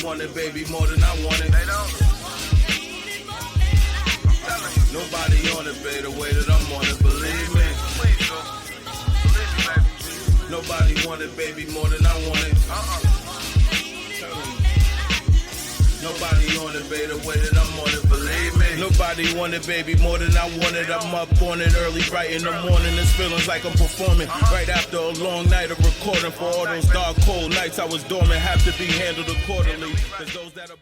want it, baby, more than I want it. They don't. Nobody on it, baby, the way that I'm on it, believe me. Please do. Believe me, baby. Nobody want it, baby, more than I want it. Nobody on it, baby, the way that I'm on it, believe me. Nobody want it, baby, more than I want it. I'm up on it early, bright in the morning. This feelings like I'm performing right after a long night of recording. For all those dark, cold nights I was dormant, have to be handled accordingly. Cause those that are...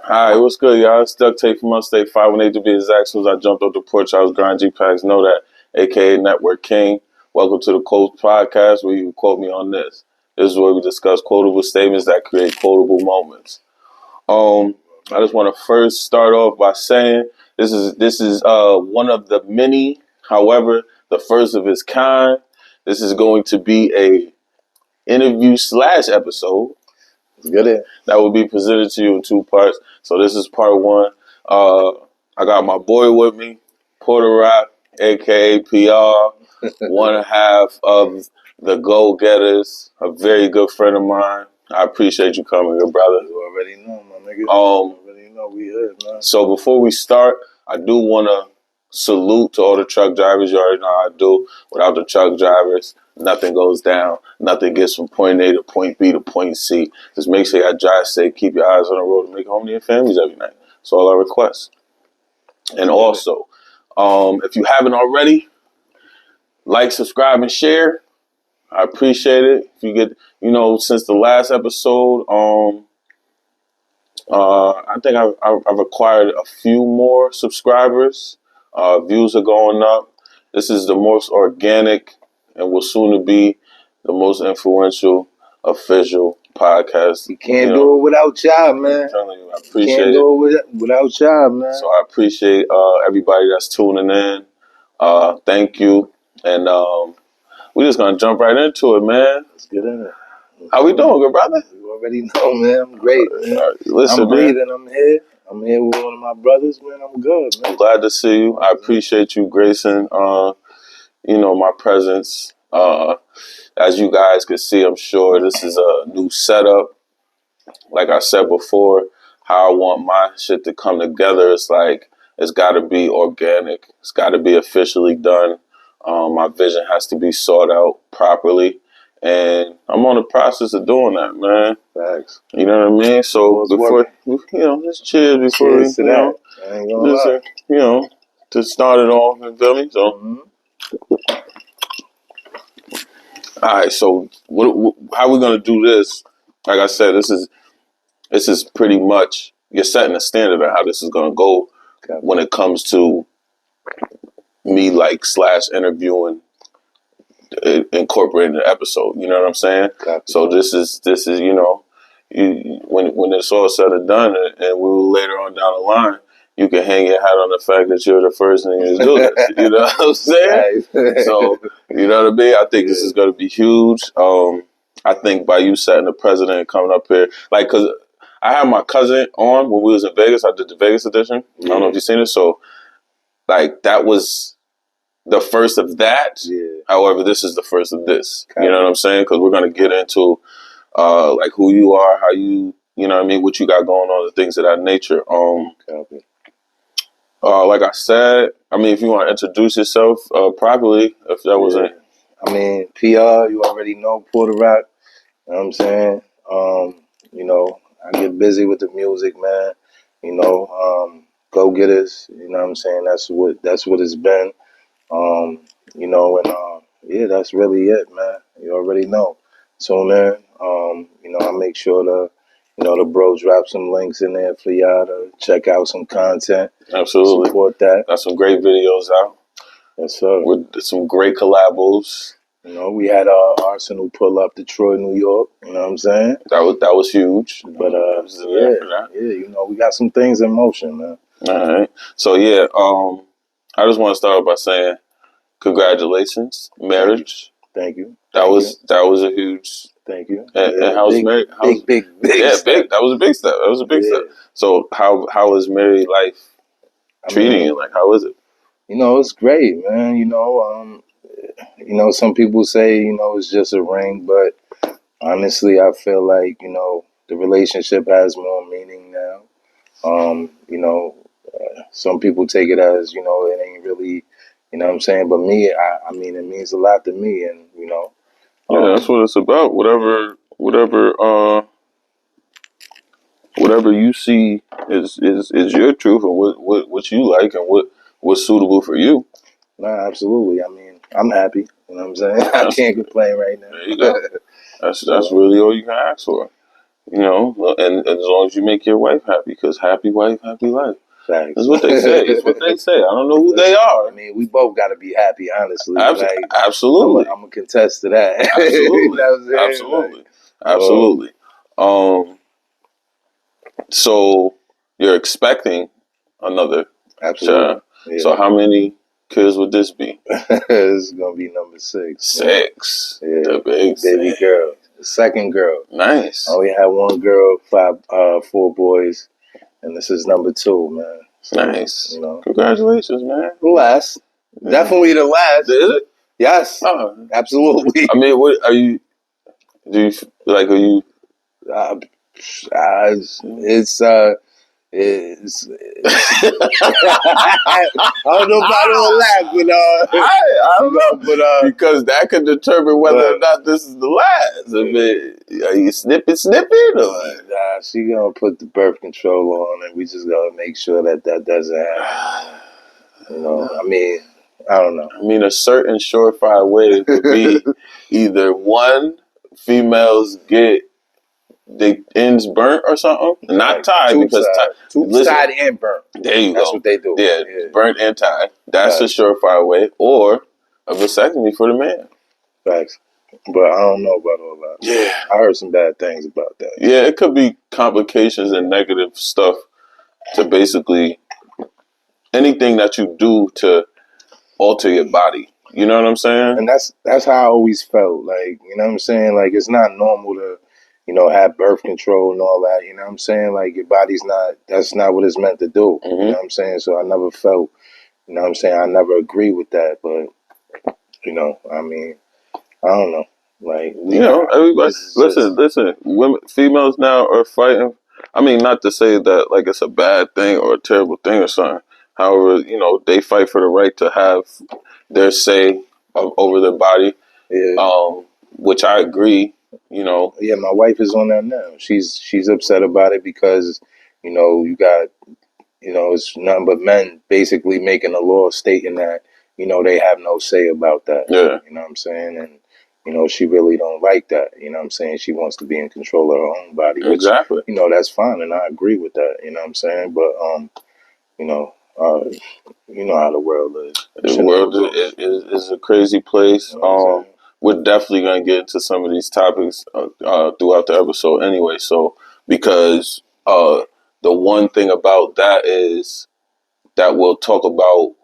All right, what's good, y'all? It's Duct Tape from Upstate 518 to be exact. As soon as I jumped off the porch, I was grinding G-Packs. Know that, a.k.a. Network King. Welcome to the Quote Podcast, where you can quote me on this. This is where we discuss quotable statements that create quotable moments. I just want to first start off by saying this is one of the many, however, the first of its kind. This is going to be a interview / episode. Get it? That will be presented to you in two parts. So this is part one. I got my boy with me, Puerto Roc, aka PR, one half of the Go Getters, a very good friend of mine. I appreciate you coming, good brother. You already know, my nigga. You already know we here, man. So before we start, I do want to salute to all the truck drivers. You already know how I do. Without the truck drivers, nothing goes down. Nothing gets from point A to point B to point C. Just make sure you drive safe. Keep your eyes on the road and make it home to your families every night. That's all I request. And also, if you haven't already, like, subscribe, and share. I appreciate it. If you get, since the last episode, I think I've acquired a few more subscribers. Views are going up. This is the most organic and will soon to be the most influential official podcast. You can't do it without y'all, man. I'm telling you, I appreciate it. Can't do it without y'all, man. So I appreciate everybody that's tuning in. Thank you. And we're just going to jump right into it, man. Let's get in it. How we doing, good brother? You already know, man. I'm great, man. Listen, I'm breathing. I'm here. I'm here with one of my brothers, man. I'm good, man. I'm glad to see you. I appreciate you gracing, my presence. As you guys can see, I'm sure this is a new setup. Like I said before, how I want my shit to come together, it's like it's got to be organic. It's got to be officially done. My vision has to be sought out properly. And I'm on the process of doing that, man. Facts. You know what I mean? So before, just cheers before cheers to that. I ain't gonna lie. To start it off, you feel me? So, all right. So, how we gonna do this? Like I said, this is pretty much you're setting a standard of how this is gonna go when it comes to me, / interviewing. Incorporating the episode, you know what I'm saying? So this is when it's all said and done, and we will later on down the line, you can hang your hat on the fact that you're the first nigga to do this. You know what I'm saying? So you know what I mean? I think this is going to be huge. I think by you setting the president and coming up here, because I had my cousin on when we was in Vegas. I did the Vegas edition. I don't know if you've seen it. So that was the first of that. Yeah. However, this is the first of this. You know what I'm saying? Because we're going to get into who you are, how you know what I mean, what you got going on, and things of that nature. Like I said, I mean, if you want to introduce yourself properly, if that wasn't... I mean, PR, you already know Puerto Roc. You know what I'm saying? I get busy with the music, man. Go Getters. You know what I'm saying? That's what it's been. That's really it, man. You already know. So, man, I make sure the bros drop some links in there for y'all to check out some content. Absolutely. Support that. Got some great videos out. Yes, sir. With some great collabos. We had Arsenal pull up Detroit, New York. You know what I'm saying? That was huge. But, we got some things in motion, man. All right. So, I just want to start by saying congratulations, marriage. Thank you. That was a huge. Thank you. And how's marriage? Big. Yeah, big. That was a big step. Step. So how is married life treating you? Like, how is it? It's great, man. Some people say it's just a ring, but honestly, I feel like the relationship has more meaning now. You know, some people take it as, you know, it ain't really, you know what I'm saying? But me, I mean, it means a lot to me, and, you know. Yeah, that's what it's about. Whatever you see is your truth, and what you like, and what's suitable for you. Nah, absolutely. I mean, I'm happy. You know what I'm saying? I can't complain right now. There you go. That's really all you can ask for. You know, and as long as you make your wife happy, because happy wife, happy life. Thanks. That's what they say. It's what they say. I don't know who they are. I mean, we both got to be happy, honestly. Absolutely. I'm a contest to that. Absolutely. You know what I'm saying? Absolutely. Absolutely. So you're expecting another child. Yeah. So how many kids would this be? This is gonna be number 6. 6. Yeah. The big baby 6. girl. The second girl. Nice. I only had one girl, 4 boys, and this is number 2, man. So, Nice. You know. Congratulations, man. The last. Definitely the last. Is it? Yes. Absolutely. I mean, what are you? Do you like? Are you? It's I don't know if I don't laugh, but I don't know, but because that could determine whether or not this is the last. I mean, are you snipping, or? Nah, she gonna put the birth control on, and we just gotta make sure that doesn't happen. You know, I mean, I don't know. I mean, a certain surefire way would be either one, females get the ends burnt or something, not tied, because tubes tied and burnt. There you go. That's what they do. Yeah, burnt and tied. That's a surefire way, or a vasectomy for the man. Facts. But I don't know about all that. Yeah, I heard some bad things about that. Yeah, it could be complications and negative stuff to basically anything that you do to alter your body. You know what I'm saying? And that's how I always felt. Like, you know what I'm saying? Like, it's not normal to, you know, have birth control and all that. You know what I'm saying? Like, your body's that's not what it's meant to do. Mm-hmm. You know what I'm saying? So I never felt, you know what I'm saying? I never agree with that. But, you know, I mean, I don't know. Like, you know, everybody, listen. Women, females now are fighting. I mean, not to say that like it's a bad thing or a terrible thing or something. However, you know, they fight for the right to have their say over their body. Yeah. Which I agree. You know. Yeah, my wife is on that now. She's upset about it because, you know, you got, you know, it's nothing but men basically making a law stating that, you know, they have no say about that. Yeah. You know what I'm saying? And, you know, she really don't like that. You know what I'm saying? She wants to be in control of her own body. Which, exactly. You know, that's fine, and I agree with that. You know what I'm saying? But, you know how the world is. The world is a crazy place. You know we're definitely going to get into some of these topics throughout the episode anyway. So, because the one thing about that is that we'll talk about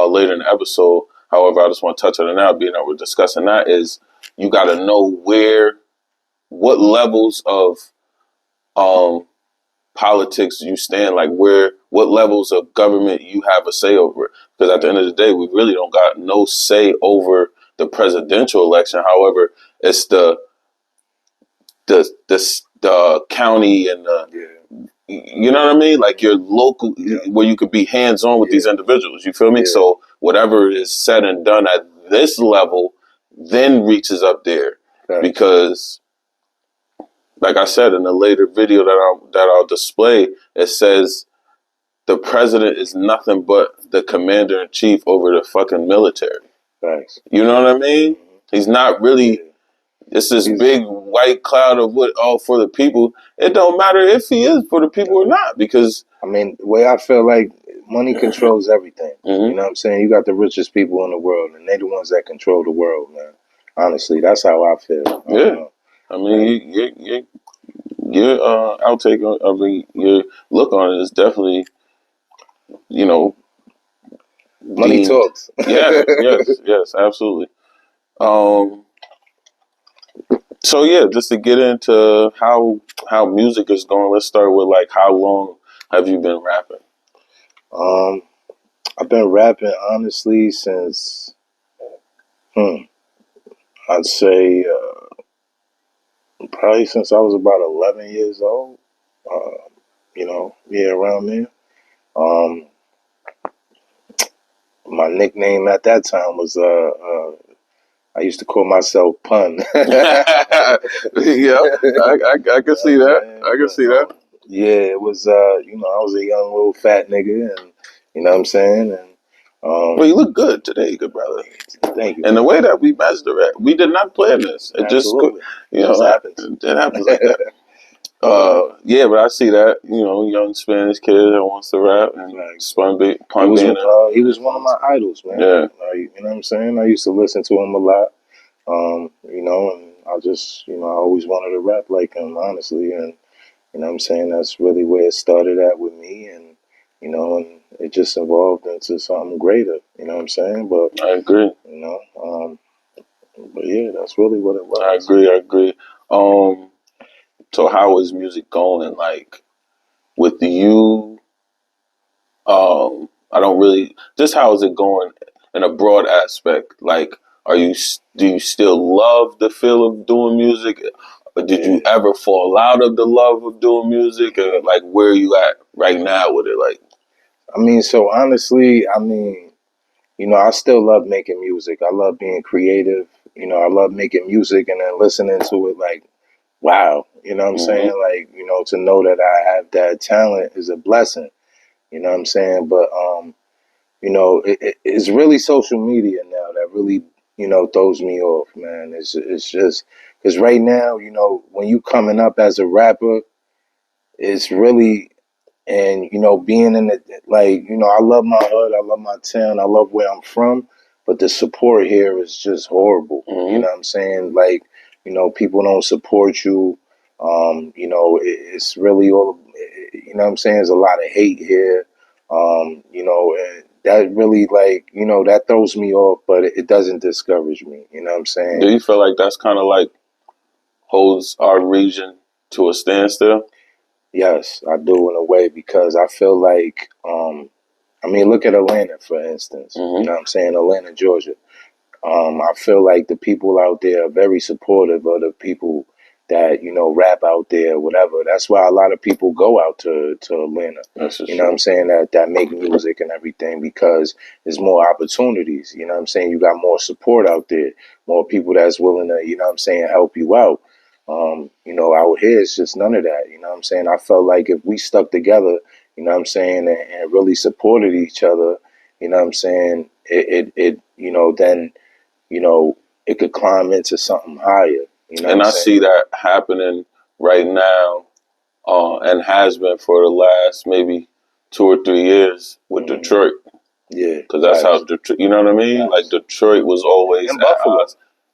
later in the episode. However, I just want to touch on it now, being that we're discussing that, is you got to know what levels of politics you stand, like what levels of government you have a say over. Because at the end of the day, we really don't got no say over the presidential election. However, it's the county and you know what I mean? Like your local, where you could be hands on with these individuals. You feel me? So whatever is said and done at this level then reaches up there. Because like I said in a later video that I'll display, it says the president is nothing but the commander in chief over the fucking military. Thanks. You know what I mean? He's not really. It's this big white cloud of what all for the people. It don't matter if he is for the people or not, because I mean, the way I feel like money controls everything. You know what I'm saying? You got the richest people in the world, and they're the ones that control the world, man. Honestly, that's how I feel. I mean, your outtake of your look on it is definitely, you know, money talks. yes, absolutely. So yeah, just to get into how music is going, let's start with like how long have you been rapping? I've been rapping honestly since I'd say Probably since I was about 11 years old. Yeah, around there. Um, my nickname at that time was I used to call myself Pun. Yeah, I can see that. I can see that. Yeah, it was I was a young little fat nigga, and you know what I'm saying, and Well, you look good today, good brother. thank you. And the way that we mastered it, we did not plan this. It Absolutely, just happens. It happens like that. Yeah, but I see that, young Spanish kid that wants to rap and He was one of my idols, man. Yeah. You know what I'm saying? I used to listen to him a lot. And I always wanted to rap like him, honestly. And, you know what I'm saying? That's really where it started at with me. And, and it just evolved into something greater, you know what I'm saying? But, I agree. But yeah, that's really what it was. I agree. So how is music going? Like, with you, I don't really, just how is it going in a broad aspect? Like, do you still love the feel of doing music? Or did you ever fall out of the love of doing music? Or like, where are you at right now with it? Like, So honestly, I still love making music. I love being creative. I love making music and then listening to it like, wow. You know what I'm saying? Like, to know that I have that talent is a blessing. You know what I'm saying? But, it's really social media now that really, throws me off, man. It's just because right now, when you coming up as a rapper, it's really, and being in the, like, I love my hood, I love my town, I love where I'm from, but the support here is just horrible. You know what I'm saying? Like, people don't support you. It's really all, you know what I'm saying? There's a lot of hate here. And that really, like, that throws me off, but it doesn't discourage me. You know what I'm saying? do you feel like that's kind of like holds our region to a standstill? Yes, I do in a way because I feel like, look at Atlanta, for instance. You know what I'm saying? Atlanta, Georgia. I feel like the people out there are very supportive of the people that, rap out there, whatever. That's why a lot of people go out to Atlanta. You know what I'm saying? That make music and everything because there's more opportunities. You know what I'm saying? You got more support out there, more people that's willing to, help you out. Out here it's just none of that. You know what I'm saying? I felt like if we stuck together, you know what I'm saying, and really supported each other, you know what I'm saying, then it could climb into something higher. You know, and I see that happening right now, and has been for the last maybe 2 or 3 years with Detroit. Yeah, because that's how Detroit. You know what I mean? Like Detroit was always and Buffalo,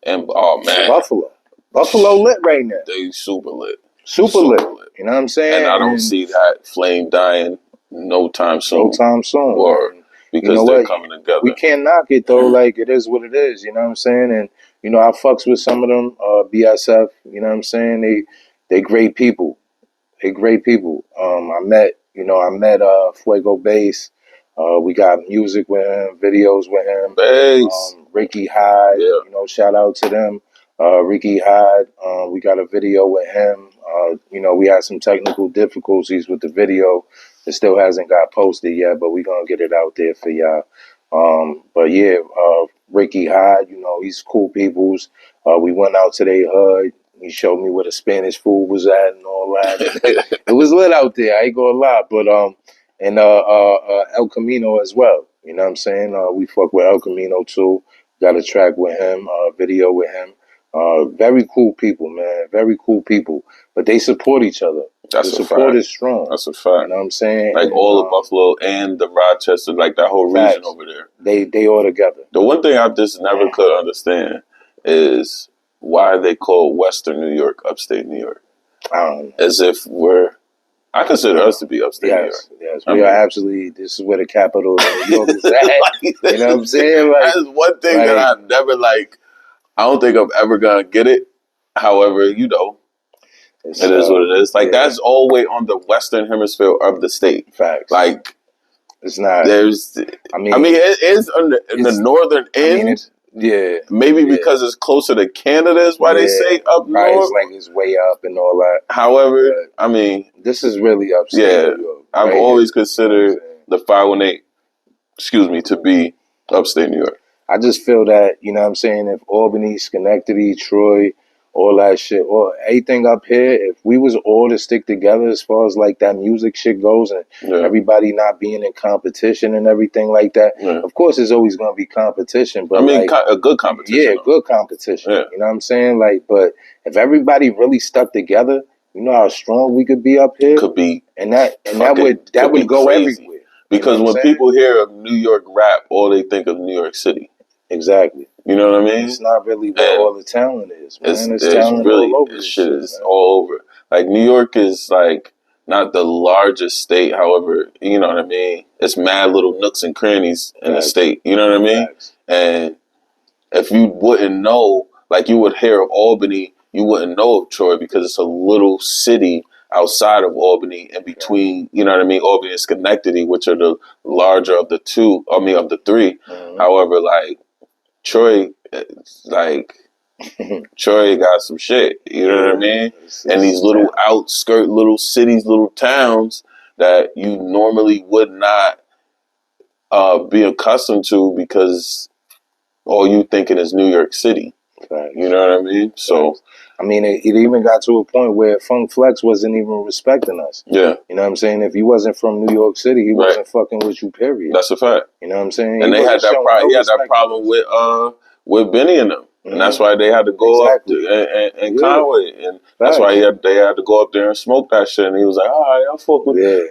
and oh man, Buffalo lit right now. They super lit, super lit. You know what I'm saying? And I don't see that flame dying no time soon. No time soon. Or because they're coming together. We can't knock it though. Like it is what it is. You know what I'm saying? And I fucks with some of them. BSF. You know what I'm saying? They great people. They great people. I met Fuego Bass. We got music with him, videos with him. Bass. Ricky Hyde. Yeah. Shout out to them. Ricky Hyde. We got a video with him. We had some technical difficulties with the video. It still hasn't got posted yet, but we're gonna get it out there for y'all. But yeah, Ricky Hyde, he's cool peoples. We went out to their hood. He showed me where the Spanish food was at and all that. It was lit out there. I ain't gonna lie, but and El Camino as well. You know what I'm saying? We fuck with El Camino too. Got a track with him, video with him. Very cool people, man. Very cool people. But they support each other. The support is strong. That's a fact. You know what I'm saying? Like all of Buffalo and the Rochester, like that whole region over there. They all together. The one thing I just never could understand is why they call Western New York upstate New York. I don't know. As if I consider us to be upstate New York. Yes, we are absolutely. This is where the capital of New York is at. You know what I'm saying? Like, that's one thing that I've never I don't think I'm ever gonna get it. However, it is what it is. Like that's all the way on the western hemisphere of the state. Facts. Like it's not. There's. I mean, it is in the northern end. Yeah. Maybe because it's closer to Canada is why they say up right, north. it's like it's way up and all that. However, I mean, this is really upstate New York. I've always considered the 518, to be upstate New York. I just feel that, you know what I'm saying, if Albany, Schenectady, Troy, all that shit, or anything up here, if we was all to stick together as far as like that music shit goes and everybody not being in competition and everything like that, of course there's always going to be competition. But I mean, like, a good competition. Yeah, good competition. Yeah. You know what I'm saying? Like, but if everybody really stuck together, you know how strong we could be up here? Could be. And that would go crazy. everywhere. Because when people hear of New York rap, all they think of New York City. Exactly. You know what I mean? It's not really where all the talent is, man. It's talent really, all over. This shit is all over. Like, New York is like not the largest state, however, you know what I mean? It's mad little nooks and crannies in the state. You know what I mean? And if you wouldn't know, like you would hear of Albany, you wouldn't know of Troy because it's a little city outside of Albany and between, you know what I mean, Albany and Schenectady, which are the larger of the three. However, like, Troy, Troy got some shit, you know what I mean? And these little outskirt, little cities, little towns that you normally would not be accustomed to because all you thinking is New York City. You know what I mean? So, I mean, it even got to a point where Funk Flex wasn't even respecting us. Yeah. You know what I'm saying? If he wasn't from New York City, he wasn't fucking with you, period. That's a fact. You know what I'm saying? And he had that problem with Benny and them. And that's why they had to go up and Conway. And that's why they had to go up there and smoke that shit. And he was like, all right, I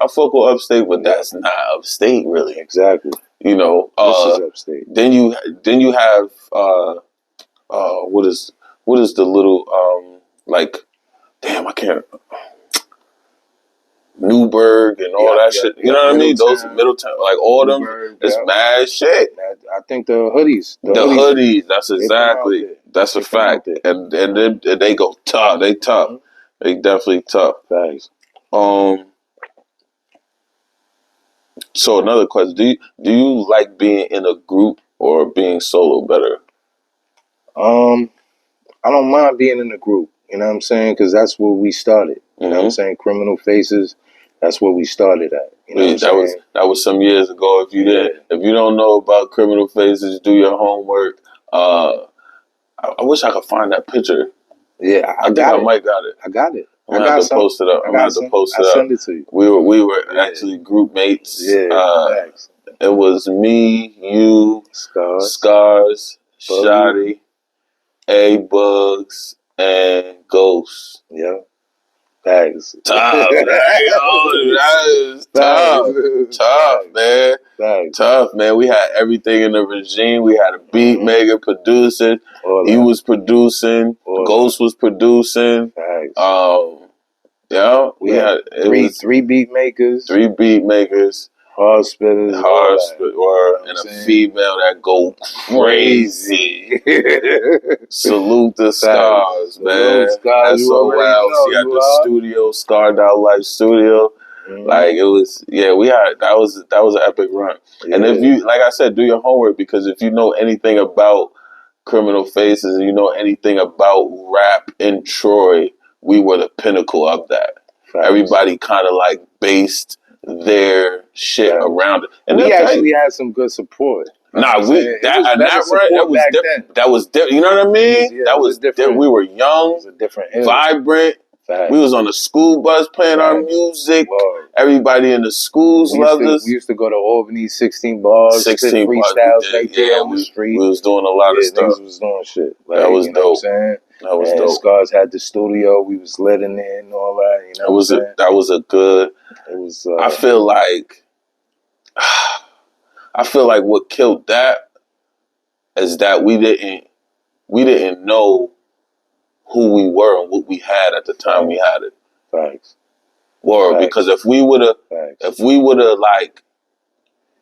fuck with upstate, but that's not upstate really. Exactly. You know, this is upstate. Then you have what is the little like, damn, I can't, Newburgh and all that shit. You know what I mean? Those Middletown, like all them, it's mad shit. I think the hoodies. The hoodies, that's a fact. And they go tough. They tough. They definitely tough. Thanks. So another question: do you like being in a group or being solo better? I don't mind being in a group. You know what I'm saying? Because that's where we started. You know what I'm saying? Criminal Faces. That's where we started at. You know that was some years ago. If you don't know about Criminal Faces, do your homework. I wish I could find that picture. Yeah, I think I might got it. I got it. I'm gonna have to post it up. I'll send it to you. We were actually group mates. Yeah. It was me, you, Scars, Shotty, A-Bugs, and Ghost. Yeah. Thanks. Tough, man. Tough, man. We had everything in the regime. We had a beat maker producing. He was producing. Ghost was producing. Yeah, we had three beat makers. Hard spitters, and a female that go crazy. Salute the Scars, man. SOL. She had the studio, Scarred Out Life Studio. Like it was, that was an epic run. And if you, like I said, do your homework, because if you know anything about Criminal Faces and you know anything about rap in Troy, we were the pinnacle of that. Everybody kind of like based their shit around it, and we actually had some good support. That was different. You know what I mean? That was different. We were young, vibrant. We was on the school bus playing our music. Whoa. Everybody in the schools loved us. We used to go to Albany 16 bars, 16 freestyles right there on the street. We was doing a lot of stuff. Niggas was doing shit. Like, that was you know dope. What I'm saying? That was dope. Scars had the studio. We was lit in there and all that. You know that was a good. It was. I feel like what killed that is that we didn't know who we were and what we had at the time we had it. Thanks. Because if we would have like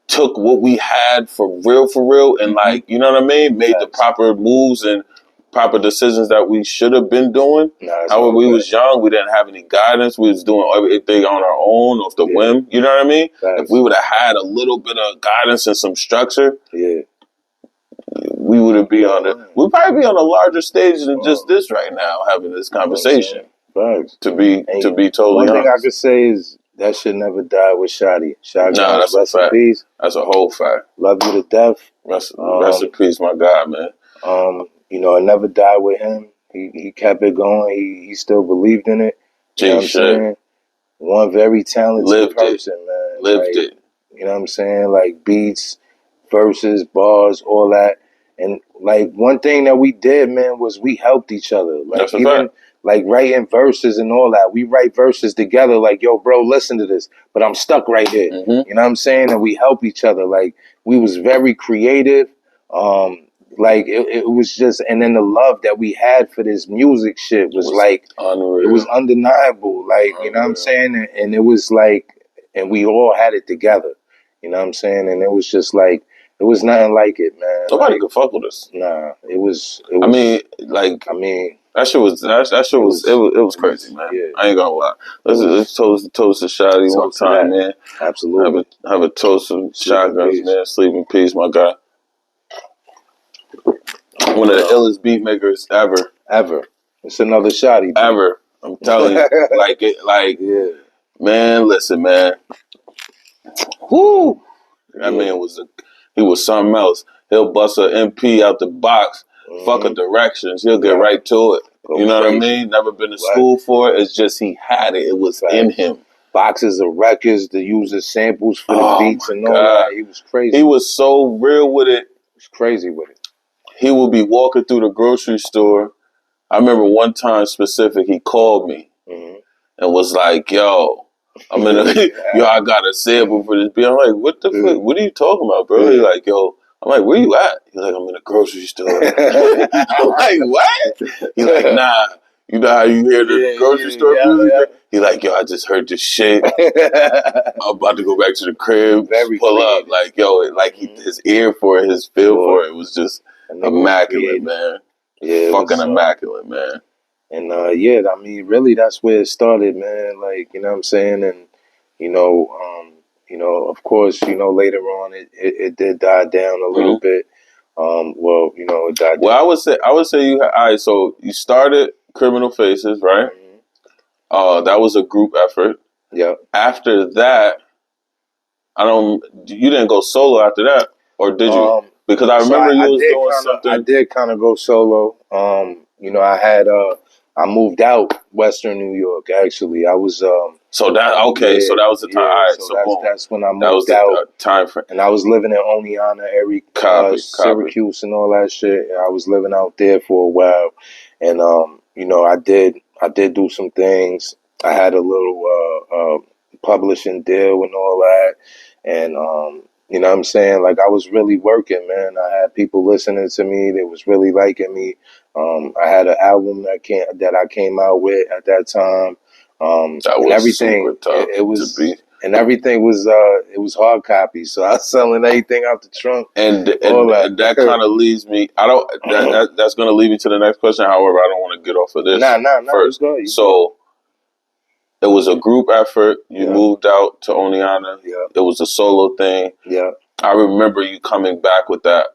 took what we had for real, and like, you know what I mean, made the proper moves and proper decisions that we should have been doing. However, we was young, we didn't have any guidance. We was doing everything on our own, off the whim. You know what I mean? If we would have had a little bit of guidance and some structure, we we would be on it. We'd probably be on a larger stage than just this right now, having this conversation. Facts. To be totally honest. One thing I honest. could say is that shit never died with Shotty. Nah, that's a rest fact. in peace. That's a whole fact. Love you to death. Rest in peace, my God, man. You know, it never died with him. He kept it going. He still believed in it. You know what I'm saying? One very talented person, man. Lived it. You know what I'm saying? Like beats, verses, bars, all that. And like one thing that we did, man, was we helped each other. Like That's a even fact. like writing verses and all that. We write verses together. Like, yo, bro, listen to this. But I'm stuck right here. Mm-hmm. You know what I'm saying? And we help each other. Like we was very creative. Like it was just, and then the love that we had for this music shit was like unreal. It was undeniable. Like you know what I'm saying, and it was like, and we all had it together. You know what I'm saying, and it was just like it was nothing like it, man. Nobody could fuck with us. Nah, it was. I mean, that shit was it was crazy, man. Yeah. I ain't gonna lie. Let's toast to Shotty one time, man. Absolutely. Have a toast of shotguns, man. Sleep in peace, my guy. One of the illest beat makers ever. It's another Shotty. Ever. I'm telling you, man. Listen, man. Whoo. That man he was something else. He'll bust an MP out the box. Fuck a directions. He'll get right to it. You know what I mean? Never been to school for it. It's just he had it. It was in him. Boxes of records to use as samples for the beats and all that. He was crazy. He was so real with it. He was crazy with it. He would be walking through the grocery store. I remember one time specific, he called me and was like, yo, I got a sample for this beat. I'm like, what the fuck? What are you talking about, bro? He's like, yo, I'm like, where you at? He's like, I'm in a grocery store. I'm like, what? He's like, nah. You know how you hear the grocery store music? Yeah. He's like, yo, I just heard this shit. I'm about to go back to the crib, pull up. Like, yo, his ear for it, his feel for it was just immaculate, man. Yeah, fucking immaculate, man. And I mean, really, that's where it started, man. Like, you know what I'm saying? And, of course, later on, it did die down a little bit. It died down. Well, I would say you had, all right, so you started Criminal Faces, right? That was a group effort. Yeah. After that, you didn't go solo after that, or did you? Because I remember you was doing something. I did kind of go solo. I moved out Western New York. Actually, I was. So that was the time. All right, so that's when I moved out. Time frame. And I was living in Oneonta area, Syracuse, and all that shit. And I was living out there for a while, and I did do some things. I had a little publishing deal and all that, and you know what I'm saying? Like, I was really working, man. I had people listening to me. They was really liking me. I had an album that I came out with at that time. That was everything. Super tough it was, to beat. And everything was it was hard copy. So I was selling everything out the trunk. And that kind of leads me. That's going to lead me to the next question. However, I don't want to get off of this. First. So it was a group effort. You moved out to Oneonta. Yeah. It was a solo thing. Yeah. I remember you coming back with that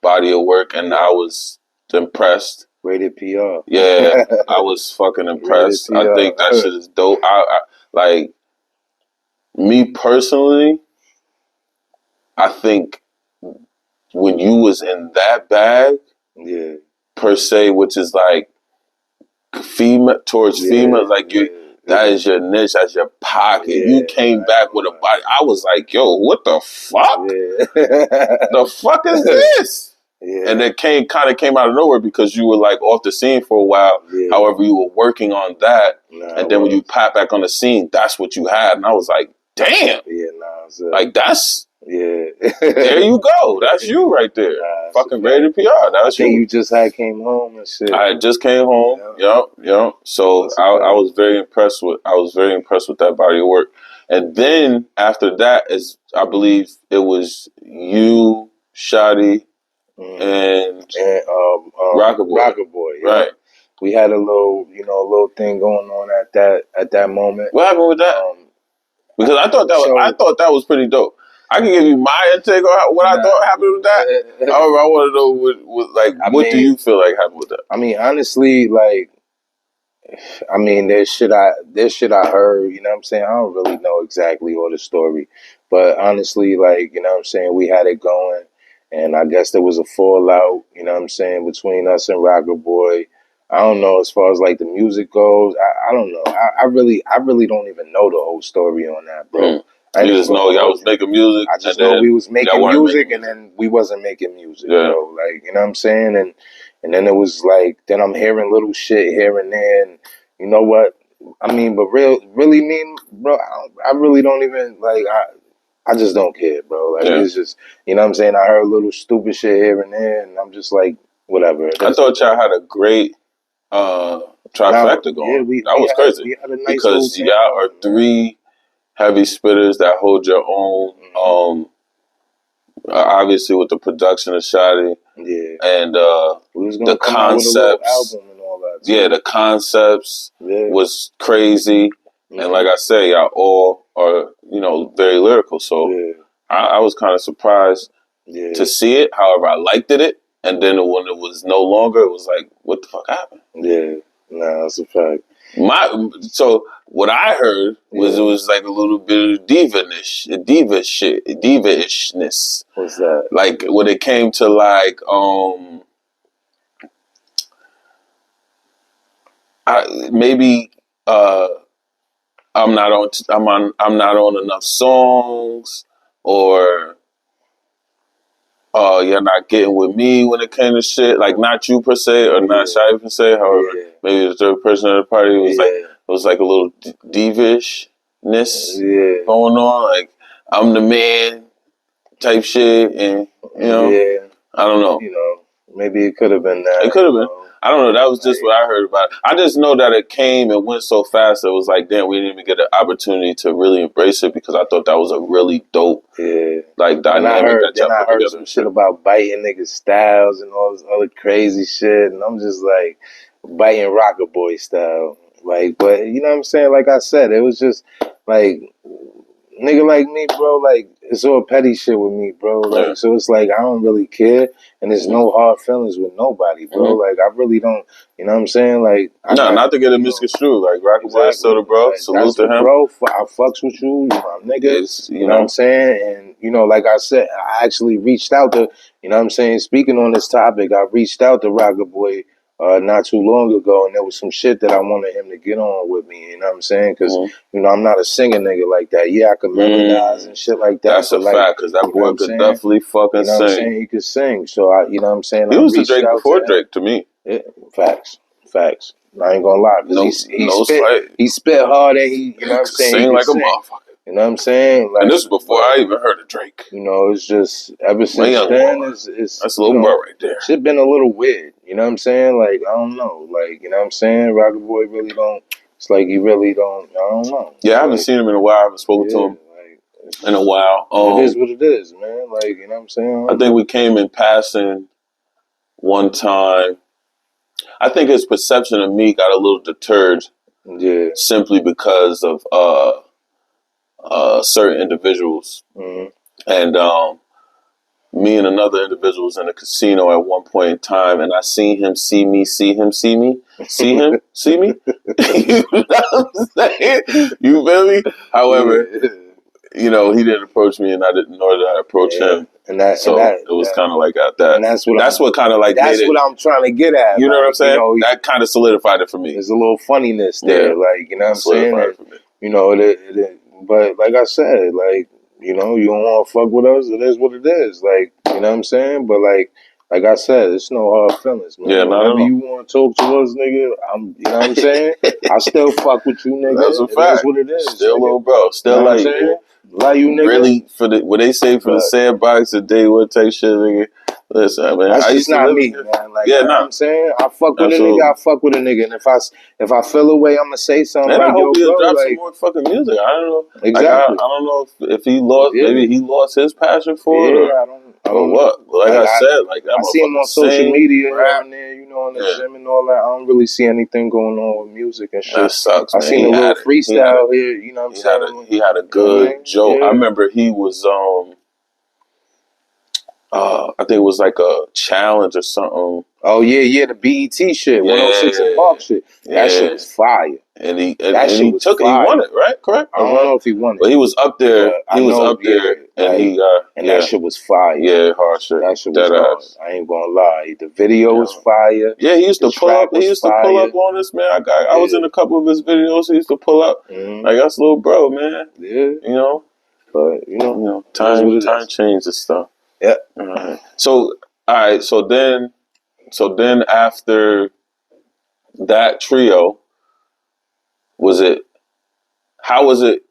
body of work, and I was impressed. Rated PR. Yeah, I was fucking impressed. I think that shit is dope. I like, me personally, I think when you was in that bag, per se, which is like female, like that is your niche, that's your pocket. You came back with a body. I was like, yo, what the fuck? The fuck is this? Yeah. And it came out of nowhere because you were like off the scene for a while. Yeah. However, you were working on that. And then when you pop back on the scene, that's what you had. And I was like, damn. Like, that's... there you go. That's you right there. Fucking rated PR. That's you. You just came home and shit. I just came home. Yep. So I was very impressed with that body of work. And then after that I believe it was you, Shotty, and Rocker Boy. Yeah. Right. We had a little thing going on at that moment. What happened with that? Because I thought that was pretty dope. I can give you my intake on what I thought happened with that. However, I want to know what do you feel like happened with that? I mean, honestly, like, I mean, there's shit I heard, you know what I'm saying? I don't really know exactly all the story. But honestly, like, you know what I'm saying, we had it going and I guess there was a fallout, you know what I'm saying, between us and Rocker Boy. I don't know as far as like the music goes. I don't know. I really don't even know the whole story on that, bro. You just know y'all was making music. I just know we was making music and then we wasn't making music, bro. Like, you know what I'm saying? And then it was like, then I'm hearing little shit here and there. And you know what? I mean, but really mean, bro, I really don't even, like, I just don't care, bro. Like, it's just, you know what I'm saying? I heard little stupid shit here and there, and I'm just like, whatever. I thought y'all had a great trifecta going. That was crazy. We had a nice because y'all are three heavy spitters that hold your own. Obviously, with the production of Shotty, and the concepts, album and all that. The concepts was crazy, and like I say, y'all all are very lyrical. So I was kind of surprised to see it. However, I liked it, and then when it was no longer, it was like, what the fuck happened? Yeah, nah, that's a fact. So what I heard was it was like a little bit of diva-ishness. What's that? Like when it came to like maybe I'm not on enough songs, or you're not getting with me when it came to shit. Like not you per se, or not Shy per se. However, maybe the third person of the party was like a little divishness going on. Like I'm the man type shit, and I don't know. You know, maybe it could have been that. It could have been. I don't know. That was just what I heard about it. I just know that it came and went so fast. It was like, damn, we didn't even get an opportunity to really embrace it, because I thought that was a really dope, like dynamic that y'all put together. Some shit about biting niggas' styles and all this other crazy shit, and I'm just like biting Rocker Boy style. Like, but you know what I'm saying? Like I said, it was just like nigga like me, bro. Like it's all petty shit with me, bro. Like so, it's like I don't really care, and there's no hard feelings with nobody, bro. Like I really don't. You know what I'm saying? Like not to get it misconstrued. Like Rocker Boy is still the bro. Like, salute to him, bro. I fucks with you, my nigga. You know what I'm saying? And like I said, I actually reached out to. You know what I'm saying? Speaking on this topic, I reached out to Rocker Boy. Not too long ago, and there was some shit that I wanted him to get on with me. You know what I'm saying? Because I'm not a singing nigga like that. Yeah, I could melodize and shit like that. That's a fact. Because that boy could definitely fucking sing. You know what I'm saying? He could sing. So you know what I'm saying? He was the Drake before Drake to me. Yeah, facts. I ain't gonna lie. He spit hard, and he, you know what I'm saying? Sing like a motherfucker. You know what I'm saying? Like, and this is before I even heard of Drake. You know, it's just ever since then. It's that's a little bro right there. Shit been a little weird. You know what I'm saying? Like I don't know. Like you know what I'm saying? Rocker Boy really don't. It's like he really don't. I don't know. Yeah, I haven't seen him in a while. I haven't spoken to him in a while. It is what it is, man. Like you know what I'm saying? I think we came in passing one time. I think his perception of me got a little deterred. Yeah. Simply because of certain individuals. And me and another individual was in a casino at one point in time, and I seen him see me, see him see me, see him see me. You know what I'm saying? You feel me? However, he didn't approach me, and I didn't, nor did I approach him. And it was kind of like at that. And that's what kind of like that's what I'm trying to get at. You know what I'm saying? That kind of solidified it for me. There's a little funniness there, like you know what I'm saying. And, but like I said, like you don't want to fuck with us. It is what it is. Like you know what I'm saying. But like I said, it's no hard feelings, man. Yeah, whenever you want to talk to us, nigga, you know what I'm saying. I still fuck with you, nigga. That's a fact. That's what it is. Still, nigga. little bro. Still you know like you. Like you, nigga. Really, what they say for the sandbox a day would take shit, nigga. Listen, man. That's just not me, man. Like, you know what I'm saying? I fuck with a nigga, I fuck with a nigga. And if I feel a way, I'm gonna say something. And like, I hope he'll drop like, some more fucking music. I don't know. Exactly. Like, I don't know if he lost, maybe he lost his passion for it. I don't what? Like I said, like that I see him on social media rap. on there, in the gym and all that. I don't really see anything going on with music and shit. That sucks, man. I seen a little freestyle here, you know what I'm saying? He had a good joke. I remember he was think it was like a challenge or something. Oh yeah, the BET shit, 106 and Park shit. That shit was fire. And he he took it. He won it, right? Correct. I don't know if he won it, but he was up there. He was up there, and like, he got that shit was fire. Yeah, hard shit. That shit was hard. I ain't gonna lie. The video was fire. Yeah, he used to pull up. He used to pull up on this, man. I was in a couple of his videos. He used to pull up. Like, that's little bro, man. Yeah, you know. But you know, time changes stuff. Yeah. All right. So all right. So then after that trio, how was it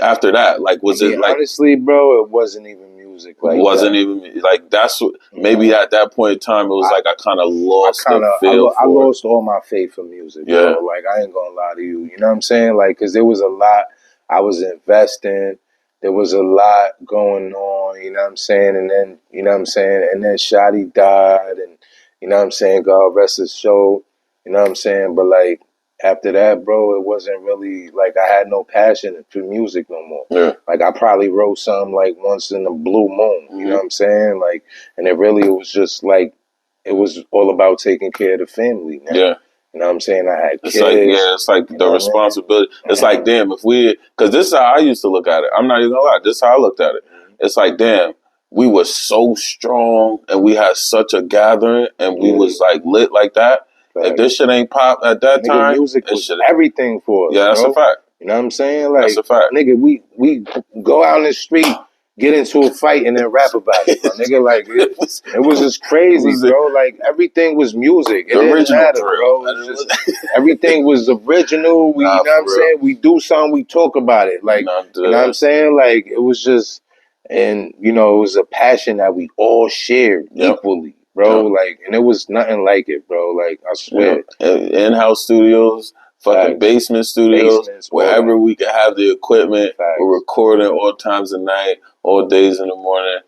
after that? Like, was it like, honestly, bro, it wasn't even music. Like, even like, that's what, maybe at that point in time, it was like, I kind of lost the feel I lost all my faith in music, bro. Like, I ain't gonna lie to you. You know what I'm saying? Like, cause there was a lot I was investing. There was a lot going on, you know what I'm saying? And then, you know what I'm saying? And then Shotty died, and, you know what I'm saying? God rest his soul, you know what I'm saying? But, like, after that, bro, it wasn't really, like, I had no passion for music no more. Yeah. Like, I probably wrote something, like, once in a blue moon, you know what I'm saying? Like, and it was just, like, it was all about taking care of the family, man. Yeah. You know what I'm saying? I had kids. It's like the responsibility. It's like, damn, because this is how I used to look at it. I'm not even gonna lie. This is how I looked at it. It's like, damn, we were so strong and we had such a gathering and we was like lit like that. Right. If this shit ain't pop at that time, music was everything for us. Yeah, that's a fact. You know what I'm saying? Like, that's a fact. Nigga, we go out in the street, get into a fight, and then rap about it, my nigga. Like, it was just crazy, bro. Like, everything was music. It didn't matter, bro. Everything was original. You know what I'm saying? We do something, we talk about it. Like, you know what I'm saying? Like, it was just, and, you know, it was a passion that we all shared equally, bro. Like, and it was nothing like it, bro. Like, I swear. In-house studios. Fucking basement studios, wherever we could have the equipment. We're recording all times of night, all days in the morning,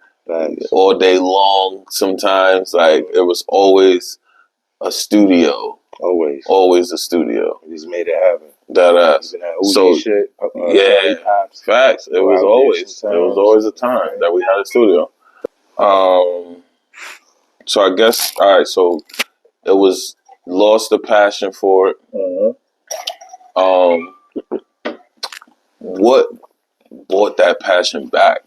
all day long sometimes. Like, it was always a studio. Always a studio. We just made it happen. That ass. So, shit, facts. It was always a time that we had a studio. So I guess, all right, so it was lost the passion for it. What brought that passion back?